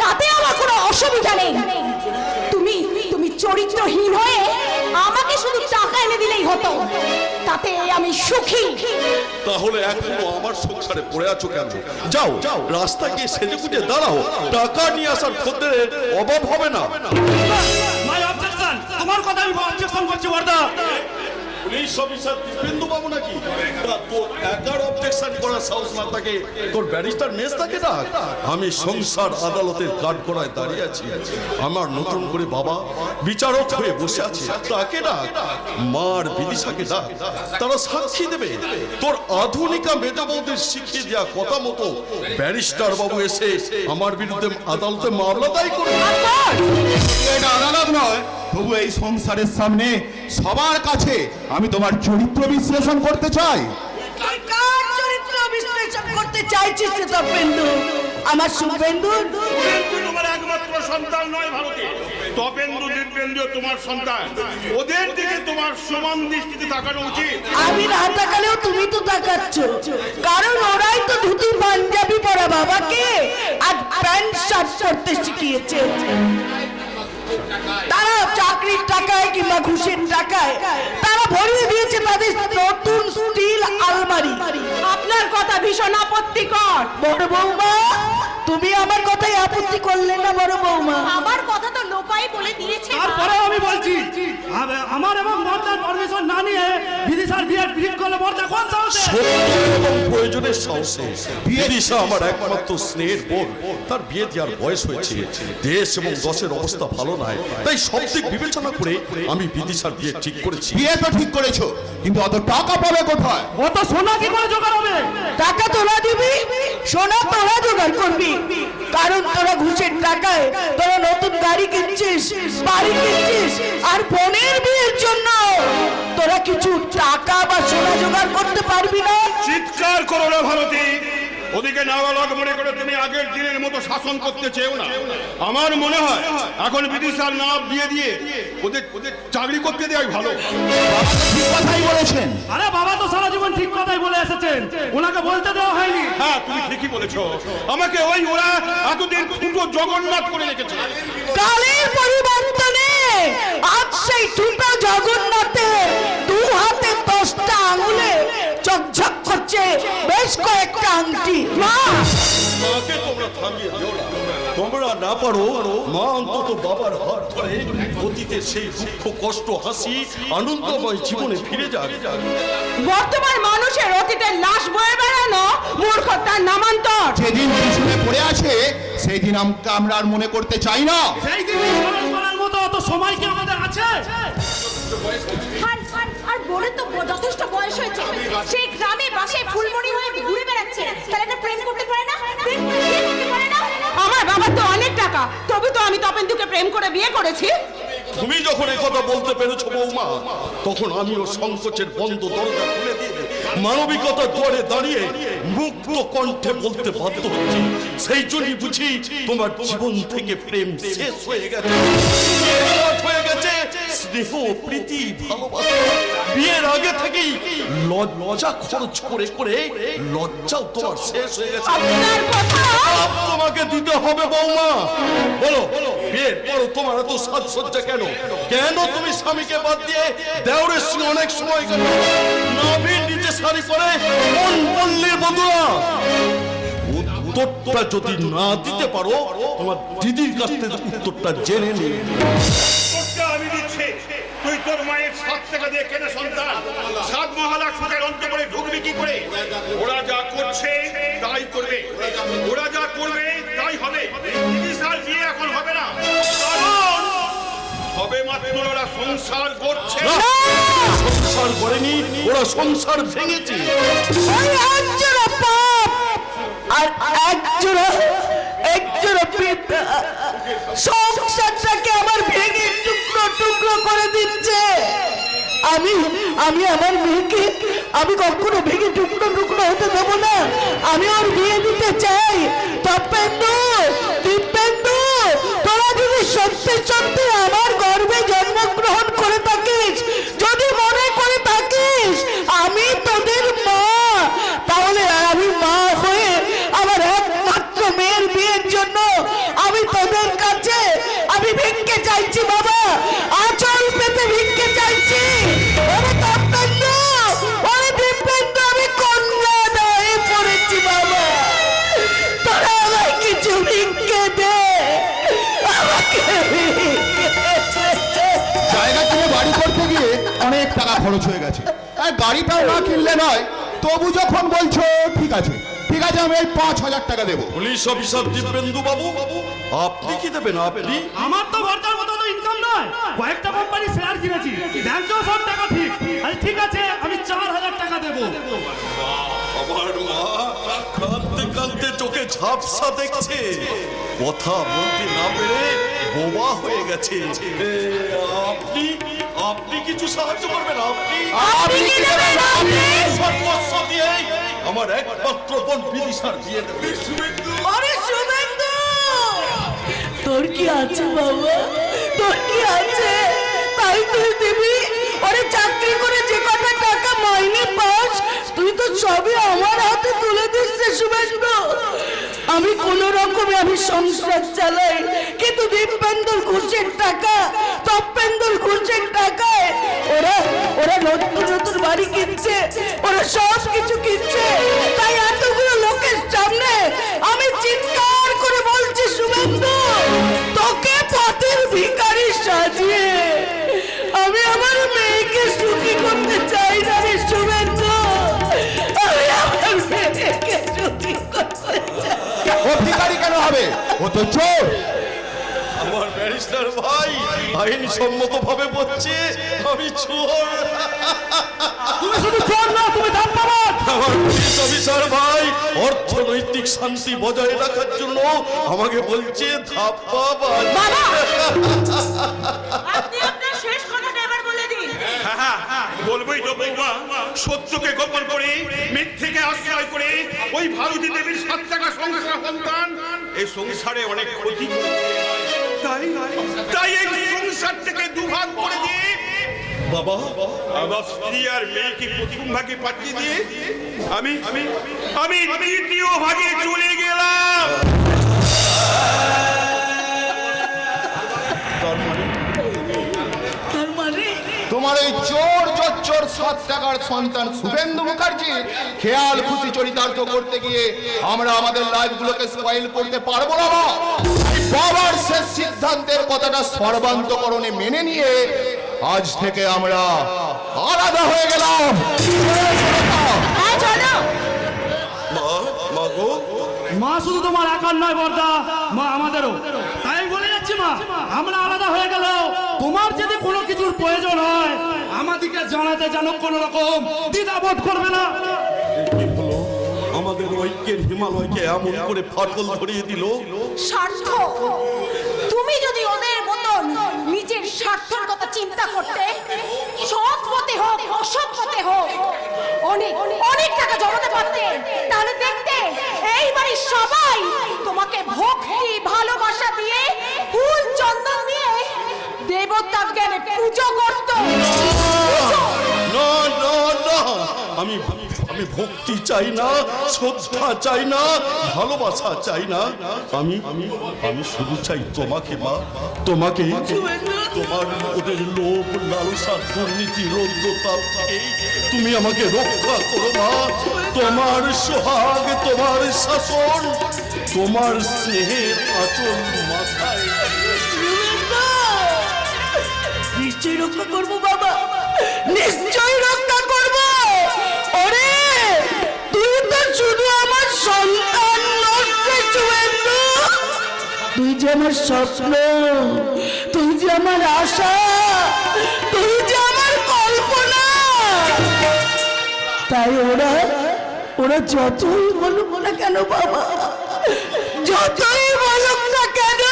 তাতে আমার কোনো অসুবিধা নেই, তুমি তুমি চরিত্রহীন হয়ে আমাকে শুধু টাকা এনে দিলেই হতো, তাতে আমি সুখী। তাহলে এখনো আমার সংসারে পড়ে আছো কেন? যাও রাস্তায় গিয়ে সেজে গুজে দাঁড়াও, টাকা নিয়ে আসার খদ্দের অভাব হবে না। মাই অবজেকশন, তোমার কথা আমি অবজেকশন করছি বর্দা। পুলিশ অফিসার দীপেন্দু বাবু নাকি? তা তোর একার অবজেকশন করার সাহস না থাকে, তোর ব্যারিস্টার মেজদাকে ডাক। আমি সংসার আদালতের কাঠগড়ায় দাঁড়িয়ে আছি, আমার নতুন করে বাবা বিচারক হয়ে বসে আছে, তাকে ডাক। মার বিদিশাকে ডাক, তারা সাক্ষী দেবে। তোর আধুনিকা মেজা বৌদির শিখিয়ে দেওয়া কথা মতো ব্যারিস্টার বাবু এসে আমার বিরুদ্ধে আদালতে মামলা দায়ী করবে। এটা আদালত নয়, তবু এই সংসারের সামনে সবার কাছে আমি তোমার চরিত্র বিশ্লেষণ করতে চাই। কার চরিত্র বিশ্লেষণ করতে চাইছিস তপেন্দু? আমার শুভেন্দু? শুভেন্দু তোমার একমাত্র সন্তান নয় ভারতী, তপেন্দু দিব্যেন্দু তোমার সন্তান, ওদের দিকে তোমার সমান দৃষ্টিতে তাকানো উচিত। আমি না তাকালেও তুমি তো তাকাচ্ছ, কারণ ওরাই তো ধুতি পাঞ্জাবি পরা বাবাকে আর প্যান্ট শার্ট পরতে শিখিয়েছে। তারা চাকরির টাকায় কিংবা ঘুষের টাকায় তারা ভরিয়ে দিয়েছে তাদের নতুন স্টিল আলমারি। আপনার কথা ভীষণ আপত্তিকর। বড় বৌমা, তুমি আমার কথায় আপত্তি করলে না বড় বৌমা? আমার কথা তো লোপাই বলে দিয়েছে। তারপরে আমি বলছি আমার এবং বর্দার পারমিশন না নিয়ে বিদিশার বিয়ে ঠিক করলে বর্দা কোন সাহসে? এবং প্রয়োজনের সাহসে বিদিশা আমার একমাত্র স্নেহের বোন, তার বিয়ে দেওয়ার বয়স হয়েছে, দেশ এবং দশের অবস্থা ভালো নয়, তাই সব দিক বিবেচনা করে আমি বিদিশার বিয়ে ঠিক করেছি। বিয়ে তো ঠিক করেছো, কিন্তু অত টাকা পাবে কোথায়? অত সোনা কি করে জোগাড় হবে? টাকা তোরা দিবি, সোনা তোরা জোগাড় করবি, কারণ তোরা ঘুষের টাকায় তোরা নতুন গাড়ি কিনছিস, বাড়ি কিনছিস, আর বোনের বিয়ের জন্য তোরা কিছু টাকা বা সোনা জোগাড় করতে পারবি না। চিৎকার করো না ভারতী, ওদিকে নাবালক মনে করে তুমি আগের দিনের মতো শাসন করতে চেও না। আমার মনে হয় এখন বিদিশার না বিয়ে দিয়ে ওদের চাকরি করতে দেওয়াই ভালো। ঠিক কথাই বলেছেন। আরে বাবা তো সারা জীবন ঠিক কথাই বলে এসেছেন, ওনাকে বলতে দেওয়া হয়নি। হ্যাঁ তুমি ঠিকই বলেছো, আমাকে ওরা এতদিন দুটো জগন্নাথ করে রেখেছে। কালের পরিবর্তনে আজ সেই দুটো জগন্নাথে দু হাতে 10টা আঙুলে চকঝক করছে বেশ কয়েকটা আংটি। মা, মাকে তোমরা থামিয়ে দিও না, তোমরা না পারো মা অন্তত বাবার হাত ধরে অতীতের সেই দুঃখ কষ্ট হাসি আনন্দময় জীবনে ফিরে যাক। বর্তমান মানুষের অতীতের লাশ বয়ে বেড়ানো মূর্খতার নামান্তর। যেদিন পিছনে পড়ে আছে সেই দিন আমরা আর মনে করতে চাই না। সেই দিন স্মরণ করার মতো অত সময় কি আমাদের আছে? আর বলে তো যথেষ্ট বয়স হয়েছে, সেই গ্রামে বাসায় ফুলমণি হয়ে ঘুরে বেড়াচ্ছে, তাহলে একটা প্রেম করতে পারে না? প্রেম করে বিয়ে করতে পারে না? আমার বাবার তো অনেক টাকা, তবে তো আমি তপেন্দুকে প্রেম করে বিয়ে করেছি। তুমি যখন এই কথা বলতে পেরেছো বৌমা, তখন আমিও সংকোচের বন্ধ দরজা খুলে দিয়ে মানবিকতার দুয়ারে দাঁড়িয়ে মুক্ত কণ্ঠে বলতে বাধ্য হচ্ছি। সেই জন্যই বুঝি তোমার জীবন থেকে প্রেম শেষ হয়ে গেছে, হয়ে গেছে স্নেহ প্রীতি ভালোবাসা। বিয়ের আগে থেকেই লজ্জা খরচ করে করে লজ্জাও তোমার শেষ হয়ে গেছে। আপনার কথা তোমাকে দিতে হবে বৌমা। বলো বিয়ের পর তোমার এত সাজসজ্জা কেন? কেন তুমি স্বামীকে বাদ দিয়ে দেওরের সঙ্গে অনেক সময় কেন নাভির নিচে শাড়ি পরে কোন পল্লীর বধূরা? উত্তরটা যদি না দিতে পারো তোমার দিদির কাছ থেকে উত্তরটা জেনে নিয়ে। আমি দিচ্ছি, তুই তোর মায়ের 7 টাকা দিয়ে কেনে সন্তান 7 মহলা সুখের অন্তরে ঢুকবি কি করে? ওরা যা করছে তাই করবে, ওরা যা করবে তাই হবে। বিদিশার বিয়ে এখন হবে না, কারণ হবে মাত্র ওরা সংসার করছে। সংসার করেনি, ওরা সংসার ভেঙেছে। ওই একজোড়া পাপ আর একজোড়া পিতা সংসারটাকে আমার ভেঙে টুকরো টুকরো করে দিচ্ছে। আমি আমার মেয়েকে আমি কখনো ভেঙে টুকরো টুকরো হতে দেবো না। আমি ওর বিয়ে দিতে চাই। তপেন্দু, দীপেন্দু, তোরা যদি সত্যি সত্যি আমার গর্ভে জন্মগ্রহণ করে থাকিস, যদি মনে করে থাকিস আমি তোদের মা, তাহলে আমি মা হয়ে আমার একমাত্র মেয়ের বিয়ের জন্য আমি তোদের কাছে আমি ভিক্ষে চাইছি বাবা, আঁচল পেতে ভিক্ষে চাইছি। ওরে তপেন্দু, ওরে দীপেন্দু, আমি কন্যা হয়ে পড়েছি বাবা, তোরা আমায় কিছু ভিক্ষে দে, আমাকে জায়গা কিনে বাড়ি করতে গিয়ে অনেক টাকা খরচ হয়ে গেছে, আর গাড়িটাও না কিনলে নয়। তবু যখন বলছো ঠিক আছে ঠিক আছে, আমি এই 5,000 টাকা দেবো। পুলিশ অফিসার দীপেন্দু বাবু, আপনি কি দেবেন? আপনি? আমার তো বর্দার মতো তো ইনকাম নয়, কয়েকটা কোম্পানি শেয়ার কিনেছি, ব্যাংকেও সব টাকা ঠিক। আরে ঠিক আছে, আমি 4,000 টাকা দেবো। আমার মা কাঁদতে কাঁদতে চোখে ঝাপসা দেখছে, কথা বলতে না পেরে বোবা হয়ে গেছে। আপনি আপনি কিছু সাহায্য করবেন? আপনি সর্বস্ব দিয়ে আমার একমাত্র বোন বিদিশার বিয়ে দেবে। ওরে শুভেন্দু, তোর কি আছে বাবা, তোর কি আছে? তাই তুই দিবি? ওরে চাকরি করে যে কটা টাকা মাইনে পাস তুই তো সবই আমার হাতে তুলে দিস রে শুভেন্দু। আমি কোন রকমে আমি সংসার চালাই, কিন্তু দীপেন্দুর ঘুষের টাকা, তপেন্দুর ঘুষের টাকায় ওরা নতুন নতুন বাড়ি কিনছে, ওরা সব কিছু কিনছে। তাই এতগুলো লোকের সামনে আমি চিৎকার তো চোর। আমার ব্যারিস্টার ভাই আইনসম্মত ভাবে বলছে আমি চোর। তুমি শুধু চোর না, তুমি ধাপ্পাবাজ। আমার পুলিশ অফিসার ভাই অর্থনৈতিক শান্তি বজায় রাখার জন্য আমাকে বলছে ধাপ্পাবাজ। আপনি আপনার শেষ কথাটা এবার বলে দিন। বলবোই তো বৌমা, সত্যকে গোপন করে মিথ্যেকে আশ্রয় করে ওই ভারতী দেবীর 7 টাকা সংসার সন্তান এই সংসারে অনেক ক্ষতি করেছে। তাই এই সংসার থেকে দুভাগ করে দিয়ে বাবা আমার স্ত্রী আর মেয়েকে প্রথম ভাগে পাঠিয়ে দিয়ে আমি আমি আমি দ্বিতীয় ভাগে চলে গেলাম। তোমার এই চোর চোর 7 টাকার সন্তান শুভেন্দু মুখার্জি খেয়াল খুশি চরিতার্থ করতে গিয়ে আমরা আমাদের লাইফগুলোকে স্পয়েল করতে পারবো না। বাবার শেষ সিদ্ধান্তের কথাটা সর্বান্তকরণে মেনে নিয়ে আজ থেকে আমরা আলাদা হয়ে গেলাম। মা গো, মা শুধু তোমার একার নয় বর্দা, মা আমাদেরও। তাই আমি বলে যাচ্ছি মা, আমরা আলাদা হয়ে গেল তোমার যদি কোনো কিছুর প্রয়োজন হয় আমাদেরকে জানাতে যেন কোনো রকম দ্বিধাবোধ করবে না। কি হলো? আমাদের ঐক্যের হিমালয়কে এমন করে ফাটল ধরিয়ে দিল। স্বার্থ, তুমি যদি ওদের মতন নিজের স্বার্থের কথা চিন্তা করতে, সৎ পথে হোক অসৎ পথে হোক অনেক অনেক টাকা জমাতে পারতে, তাহলে দেখতে এই বাড়ির সবাই তোমাকে ভক্তি ভালোবাসা দিয়ে ফুল চন্দন দিয়ে দেবতা জ্ঞানে পুজো করতো। না না না, আমি আমি ভক্তি চাই না, শ্রদ্ধা চাই না, ভালোবাসা চাই না। আমি আমি আমি শুধু চাই তোমাকে মা, তোমাকে। তোমার ওদের লোভ লালসা দুর্নীতি রৌদ্রতা থেকে তুমি আমাকে রক্ষা করো মা। তোমার সোহাগ, তোমার শাসন, তোমার স্নেহের আচল মাথায়। নিশ্চয়ই রক্ষা করবো বাবা, নিশ্চয়ই রক্ষা করবো। ওরে তুই তো শুধু আমার সন্তান নয় শুভেন্দু, তুই যে আমার স্বপ্ন, তুই যে আমার আশা, তুই যে আমার কল্পনা। তাই ওরা যতই বলুক না কেন বাবা, যতই বলুক না কেন,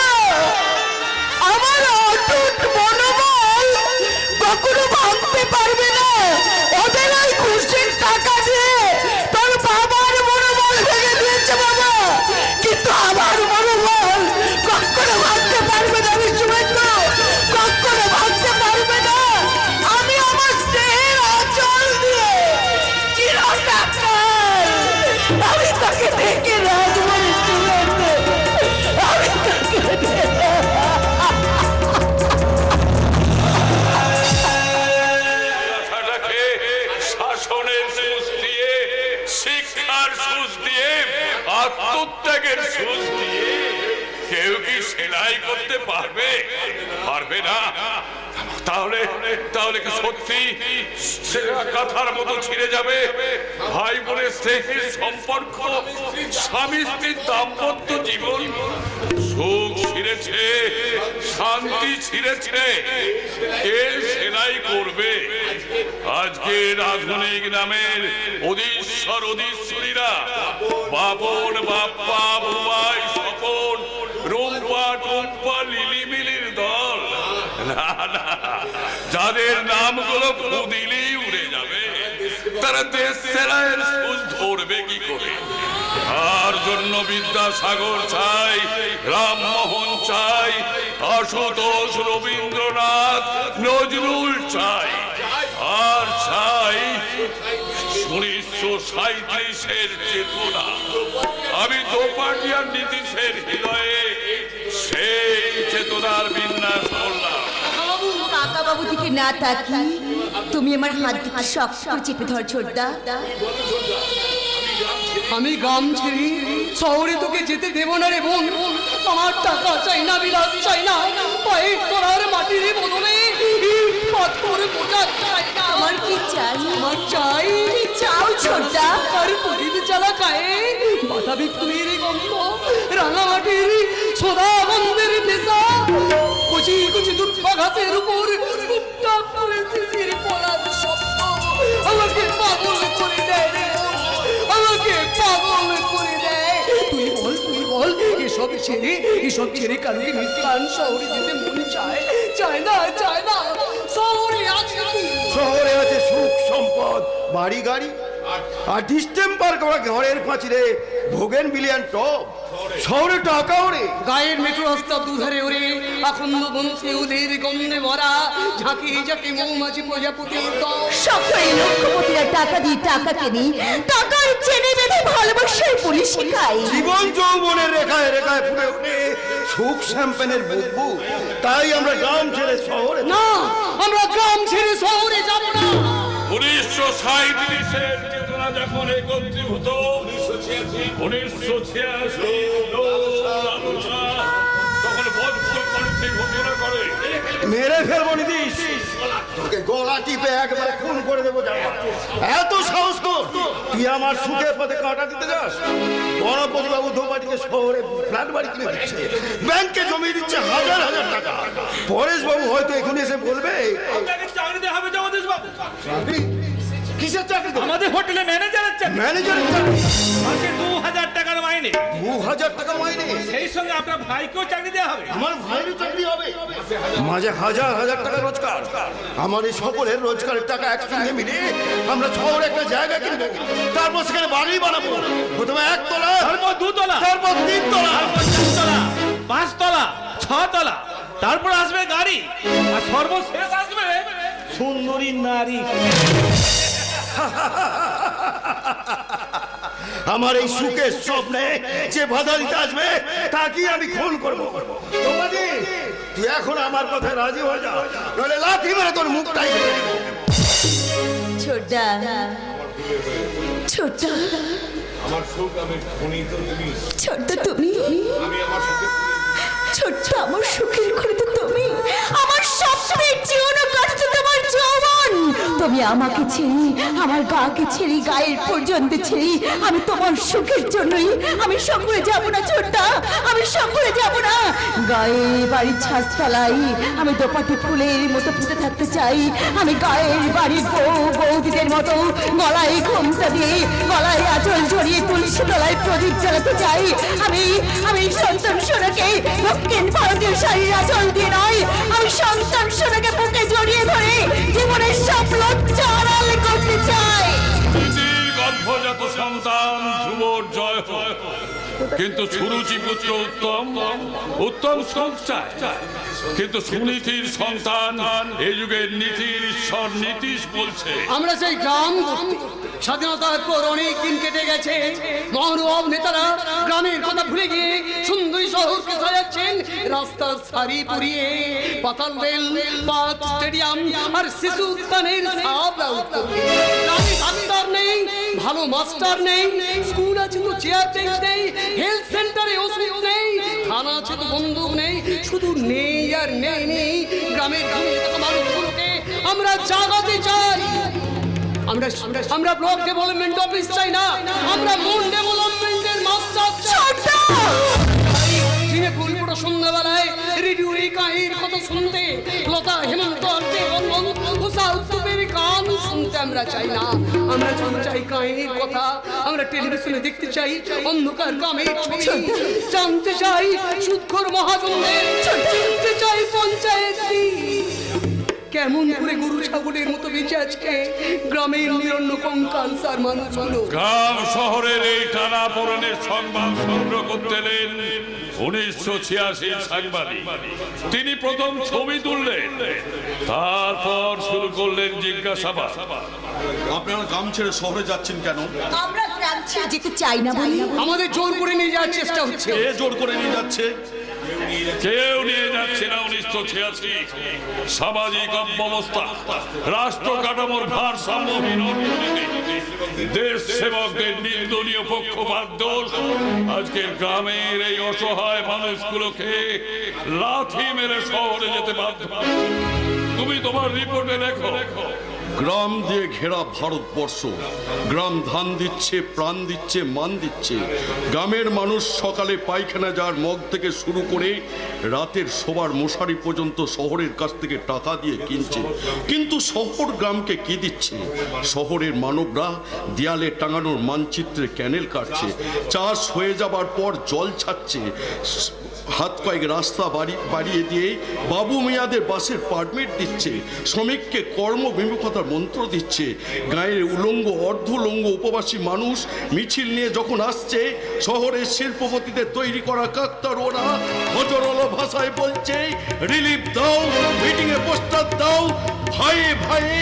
আমার অটুট মনোবল কখনো ভাঙতে পারবে না। ওদের ওই খুশির টাকা দিয়ে তোর বাবার মনোবল ভেঙে দিয়েছে বাবা, কিন্তু আমার মনোবল কখনো ভাঙতে পারবে না। শুভেন্দু কখনো ভাঙতে পারবে না। আমি আমার স্নেহের অচল দিয়ে চিরটাকাল আমি তাকে দেখে রাখবো। শুভেন্দু আমি তাকে শাসনের সুচ দিয়ে, শিক্ষার সুচ দিয়ে, আত্মত্যাগের সুচ দিয়ে কেউ কি সেলাই করতে পারবে? পারবে না। তাহলে তাহলে কি সত্যি সেটা কথার মতো ছিঁড়ে যাবে? ভাই বোনের স্নেহের সম্পর্ক, স্বামী স্ত্রীর দাম্পত্য জীবন, সুখ ছিঁড়েছে, শান্তি ছিঁড়েছে, কে সেলাই করবে? আজকের আধুনিক নামের অধীশ্বর অধীশ্বরীরা, বাপন বাপ্পা বুবাই স্বপন রুম্পা টুম্পা লিলিমিলির দল, না না, যাদের নামগুলো ফু দিলেই উড়ে যাবে, তারা দেশ সেরায়ের সুচ ধরবে কি করে? তার জন্য বিদ্যাসাগর চাই, রামমোহন চাই, আশুতোষ রবীন্দ্রনাথ নজরুল চাই, আর চাই 1937-এর চেতনা। আমি দোপাটিয়ার নীতিশের হৃদয়ে সেই চেতনার বিন্যাস করলাম। কাকা বাবু দিকে না তাকি তুমি আমার হাত দুটো শক্ত করে চেপে ধর ছোটদা। আমি গ্রাম ছেড়ে শহরে তোকে যেতে দেব না রে বোন। আমার টাকা চাই না, বিলাস চাই না, পায়ে করার মাটির বদলে ইট পাথর বোঝা চাই না। আমার কি চাই? আমার চাই, কি চাও ছোটদা? আর প্রদীপ জ্বালা গায়ে বাতাবি ফুলের গন্ধ, রাঙামাটির সদা এসব ছেড়ে কালকে নিস্তান শহরে যেতে মন চায় চায় না শহরে আছে কি? শহরে আছে সুখ সম্পদ বাড়ি গাড়ি আর ডিস্টেম্পার করা ঘরের পাঁচিরে ভোগেন বিলিয়ন টপ। শহরে টাকা ওরে গায়ের মেট্রো রাস্তা দুধারে ওরে আখন্দ বংশে ওদের গন্ধে ভরা ঝাঁকি ঝাঁকি মৌমাছি প্রজাপতির দল। সকল লক্ষ্যপতিরা টাকা দিয়ে টাকা কেনে, টাকার চেনে বেঁধে ভালোবাসার বলি শেখায়। জীবন যৌবনের রেখায় রেখায় ফুটে ওঠে সুখ শ্যাম্পেনের বুদবু। তাই আমরা গ্রাম ছেড়ে শহরে না, আমরা গ্রাম ছেড়ে শহরে যাব না। 1937 চেতনা যখন একত্রীভূত 1986 তখন বজ্র কণ্ঠে ঘোষণা করে মেরে ফেলবো নীতিশ, তোকে গলা টিপে একবারে খুন করে দেবো। এত সাহস তোর, তুই আমার সুখের পথে কাঁটা দিতে যাস? গণপতি বাবু ধোপাটিকে শহরে ফ্ল্যাট বাড়ি কিনে দিচ্ছে, ব্যাংকে জমি দিচ্ছে হাজার হাজার টাকা। পরেশ বাবু হয়তো এখন এসে বলবে চাকরি দেওয়া হবে জগদীশ বাবু। কিসের চাকরি? আমাদের হোটেলে ম্যানেজারের চাকরি। ম্যানেজারের চাকরি? মাসে 2000 টাকার মাইনে। 2000 টাকা মাইনে? সেই সঙ্গে আপনার ভাইকেও চাকরি দেওয়া হবে। আমার ভাইয়েরও চাকরি হবে? মাঝে হাজার হাজার টাকা রোজগার। আমার এই সকলের রোজগারের টাকা একসঙ্গে মিলে আমরা শহরে একটা জায়গা কিনবো, তারপর সেখানে বাড়ি বানাবো। প্রথমে 1 তলা, তারপর 2 তলা, তারপর 3 তলা, তারপর 4 তলা, 5 তলা, 6 তলা, তারপর আসবে গাড়ি, আর সর্বশেষ আসবে সুন্দরী নারী। আমার এই সুখের স্বপ্নে যে বাধা দিতে আসবে তাকে আমি খুন করবো। তুই এখন আমার কথায় রাজি হয়ে যা, নইলে লাথি মেরে তোর মুখটাই কেটে দেবো। ছোটা ছোটা আমার সুখ আমি খুনি তো তুমি। ছোট্ট তুমি, আমি আমার সুখে ছোট্ট আমার সুখের ঘরে তো তুমি, আমার স্বপ্নের জীবন কাটছে তোমার যৌবন। তুমি আমাকে ছেড়ে, আমার গাকে ছেড়ে, গায়ের পর্যন্ত ছেড়ে আমি তোমার সুখের জন্যই আমি শহরে যাব না ছোট্টা, আমি শহরে যাব না। গায়ে বাড়ির ছাদতলায় আমি দোপাটি ফুলের মতো ফুটে থাকতে চাই। আমি গায়ের বাড়ির বৌদিদের মতো গলায় ঘোমটা দিয়ে, গলায় আঁচল জড়িয়ে তুলসী তলায় প্রদীপ জ্বালাতে চাই। আমি সন্তান সোনাকে দক্ষিণ ভারতীয় শাড়ির আঁচল দিয়ে নয়, আমি সন্তান সোনাকে বুকে জড়িয়ে ধরে জীবনের সব লজ্জা আড়াল করতে চাই। নীতির গর্ভজাত সন্তান ধ্রুবর জয় হয়, কিন্তু সুরুচি পুত্র উত্তম সুখ চায়, কিন্তু সুনীতির সন্তান এই যুগের নীতির ঈশ্বর নীতিশ বলছে। আমরা সেই গ্রাম স্বাধীনতার পর অনেক দিন কেটে গেছে, মহানুভব নেতারা গ্রামের কথা ভুলে গিয়ে সুন্দরী শহরকে সাজাচ্ছেন রাস্তার সারি পুরিয়ে, পাতাল রেল, পার্ক, স্টেডিয়াম আর শিশু উদ্যানের গ্রামে ডাক্তার নেই, ভালো মাস্টার নেই, স্কুল আছে তো চেয়ার বেঞ্চ নেই, হেলথ সেন্টারে ওষুধ নেই, থানা আছে তো বন্দুক নেই, শুধু নেই আর নেই গ্রামের মানুষগুলোকে আমরা জাগাতে চাই। আমরা ব্লক ডেভেলপমেন্ট অফিস চাই না, আমরা মূল ডেভেলপমেন্টের মাস্টার চাই। দিনে ফুলপুরো সন্ধ্যাবেলায় রেডিও এই কাহির কথা শুনতে, লতা হেমন্ত উষা উত্তপের গান শুনতে আমরা চাই না। আমরা চাই কাহিনীর কথা, আমরা টেলিভিশনে দেখতে চাই অন্ধকার গ্রামের ছবি, জানতে চাই সুদখোর মহাজনদের, জানতে চাই পঞ্চায়েত কেমন করে গরু ছাগলের মতো বেঁচে আজকে গ্রামের নিরন্ন কঙ্কাল সার মানুষগুলো। গ্রাম শহরের এই টানা পড়নের সংবাদ সংগ্রহ করতে এলেন 1986 সাংবাদিক। তিনি প্রথম ছবি তুললেন, তারপর শুরু করলেন জিজ্ঞাসাবাদ। আপনারা গ্রাম ছেড়ে শহরে যাচ্ছেন কেন? আমরা গ্রাম ছেড়ে যেতে চাই না বলি আমাদের জোর করে নিয়ে যাওয়ার চেষ্টা হচ্ছে। কে জোর করে নিয়ে যাচ্ছে? কেউ নিয়ে যাচ্ছে না। 1986 সামাজিক অব্যবস্থা, রাষ্ট্র কাঠামোর ভারসাম্যহীন অর্থনীতি, দেশ সেবকদের নিন্দনীয় পক্ষপাত দোষ আজকের গ্রামের এই অসহায় মানুষগুলোকে লাথি মেরে শহরে যেতে বাধ্য। তুমি তোমার রিপোর্টে লেখো গ্রাম দিয়ে ঘেরা ভারতবর্ষ, গ্রাম ধান দিচ্ছে, প্রাণ দিচ্ছে, মান দিচ্ছে। গ্রামের মানুষ সকালে পায়খানা যাওয়ার মগ থেকে শুরু করে রাতের শোবার মশারি পর্যন্ত শহরের কাছ থেকে টাকা দিয়ে কিনছে। কিন্তু শহর গ্রামকে কি দিচ্ছে? শহরের মানবরা দেয়ালে টাঙানোর মানচিত্রে ক্যানেল কাটছে, চাষ হয়ে যাবার পর জল ছাড়ছে, হাত কয়েক রাস্তা বাড়িয়ে দিয়ে বাবু মিয়াদের বাসের পারমিট দিচ্ছে, শ্রমিককে কর্মবিমুখতার মন্ত্র দিচ্ছে। গায়ের উলঙ্গ অর্ধলঙ্গ উপবাসী মানুষ মিছিল নিয়ে যখন আসছে, শহরের শিল্পপতিদের তৈরি করা কাকতাড়ুয়ারা হজরল ভাষায় বলছে, রিলিফ দাও, মিটিংয়ে পোস্টার দাও, ভাইয়ে ভাইয়ে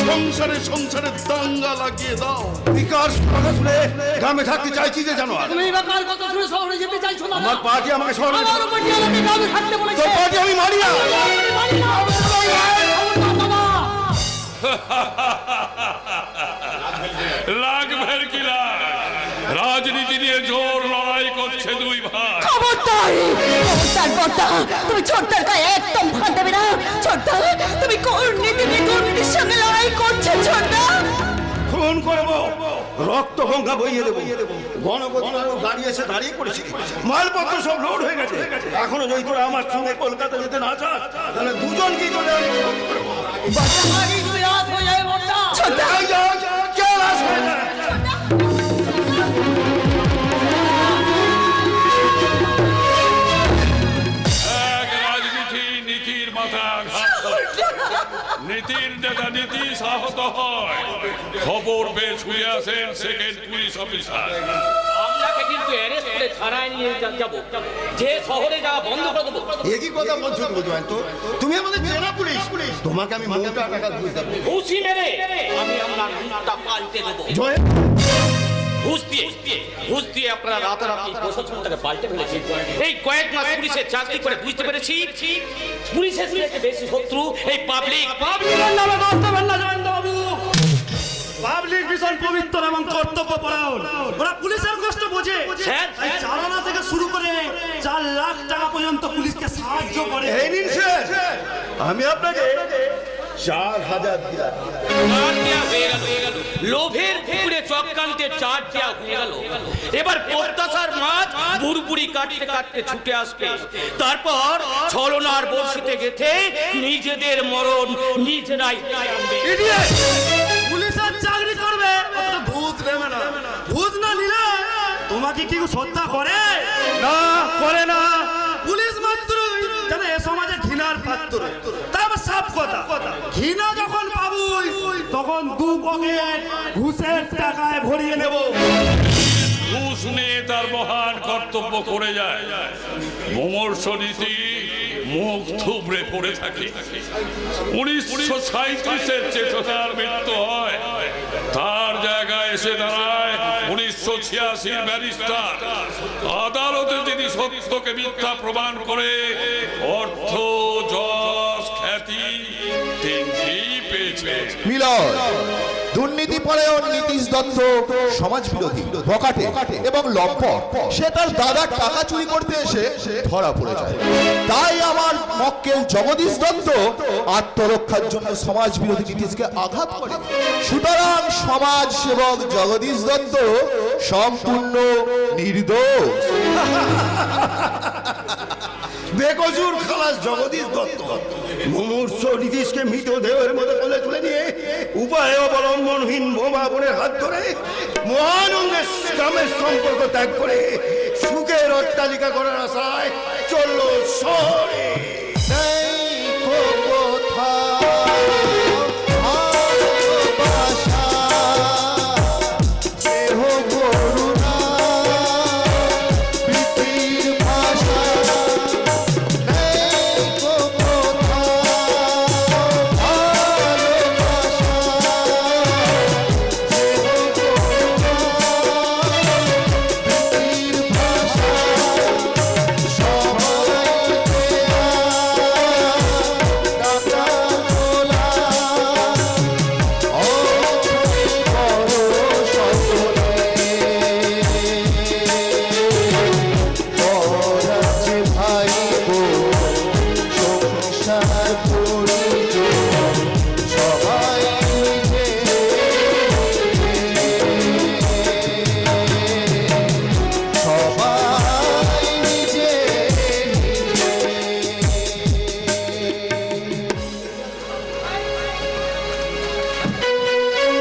সংসারে সংসারে দাঙ্গা লাগিয়ে দাও। বিকাশ কথা শুনে গ্রামে থাকতে চাইছি যে জানো, তুমি এবার কার কথা শুনে শহরে যেতে চাইছো না? আমার পার্টি আমাকে শহরে আমার পার্টি আমাকে গ্রামে থাকতে বলেছে। তোর পার্টি আমি মানি না। লাগবের কি লাগ? রাজনীতি নিয়ে জোর লড়াই করছে দুই ভাই। খবরদার খবরদার বর্দা, তুমি ছোটদার গায়ে একদম ভাত দেবে না। ছোটদা, তুমি কোন দুর্নীতির সঙ্গে লড়াই করছো? ছোটদা, খুন করবো, রক্ত গঙ্গা বইয়ে দেবো। গণপতি গাড়ি এসে দাঁড়িয়ে পড়েছে, মালপত্র সব লোড হয়ে গেছে। এখনো যদি তোরা আমার সঙ্গে কলকাতা যেতে না চাস, তাহলে দুজন কি করে আমি খুন করবো। ছোটদা, চল আসবে না। এক রাজনীতি নীতির মাথা ঘাত করে। নীতির নেতা নীতিশ আহত হয়, খবর পেয়ে ছুটে আসেন সেকেন্ড পুলিশ অফিসার। আপনাকে কিন্তু অ্যারেস্ট করে থানায় নিয়ে যাব, যে শহরে যাওয়া বন্ধ করে দেবো। একই কথা বলছো জয়ন্ত, তুমি আমাদের চেনা পুলিশ, তোমাকে আমি মোটা টাকা ঘুষ দেবো। ঘুষি মেরে আমি আপনার মুখটা পাল্টে দেবো। ঘুষ দিয়ে আপনারা রাতারাতি প্রশাসনটাকে পাল্টে ফেলেছি। এই কয়েক মাস পুলিশের চাকরি করে বুঝতে পেরেছি, পুলিশের থেকে বেশি শত্রু এই পাবলিক। পাবলিকের নামে দোষ দেবেন না জয়ন্ত বাবু। পাবলিক ভীষণ পবিত্র এবং কর্তব্যপরায়ণ, ওরা পুলিশের কষ্ট বোঝে। তাই চালানা থেকে শুরু করে 4 লাখ টাকা পর্যন্ত পুলিশকে সাহায্য করে। এই নিন স্যার, আমি আপনাকে 4000 দিলাম। লোভের পুকুরে চক্রান্তে 4 দেওয়া হয়ে গেল। এবার প্রত্যাশার মাছ বুড়বুড়ি কাটতে কাটতে ছুটে আসবে, তারপর ছলনার বর্ষিতে গেথে নিজেদের মরণ নিজেরাই আনবে। পুলিশের চাকরি করবে, অথচ ঘুষ নেবে না। ঘুষ না নিলে তোমাকে কি শ্রদ্ধা করে? না, করে না। পুলিশ মাত্রই যেন এ সমাজে ঘৃণার পাত্র। তারপর সাফ কথা, ঘৃণা যখন পাবুই তখন 2 পকেট ঘুষের টাকায় ভরিয়ে নেব। ঘুষ নিয়ে তার মহান কর্তব্য করে যায়। মমর্ষ নীতি মুখ থুবড়ে পড়ে থাকে। 1937-এর চেতনার মৃত্যু হয়, তার জায়গায় এসে দাঁড়ায় 1986-র ব্যারিস্টার। আদালতে যিনি সত্যকে মিথ্যা প্রমাণ করে অর্থ, যশ, খ্যাতি তিনটিই পেয়েছে। মিলন দুর্নীতি পরায়ণ নীতিশ দত্ত সমাজ বিরোধী, বকাটে এবং লম্পট। সে তার দাদার টাকা চুরি করতে এসে ধরা পড়ে যায়। তাই আমার মক্কেল জগদীশ দত্ত আত্মরক্ষার জন্য সমাজ বিরোধী নীতিশকে আঘাত করে। সুতরাং সমাজ সেবক জগদীশ দত্ত সম্পূর্ণ নির্দোষ। বেকসুর খালাস জগদীশ দত্ত মুমূর্ষ নীতিশকে মৃতদেহের মধ্যে কোলে তুলে নিয়ে উপায় অবলম্বনহীন বোমা বোনের হাত ধরে মহানন্দের গ্রামের সম্পর্ক ত্যাগ করে সুখের অট্টালিকা করার আশায় চলল শহরে।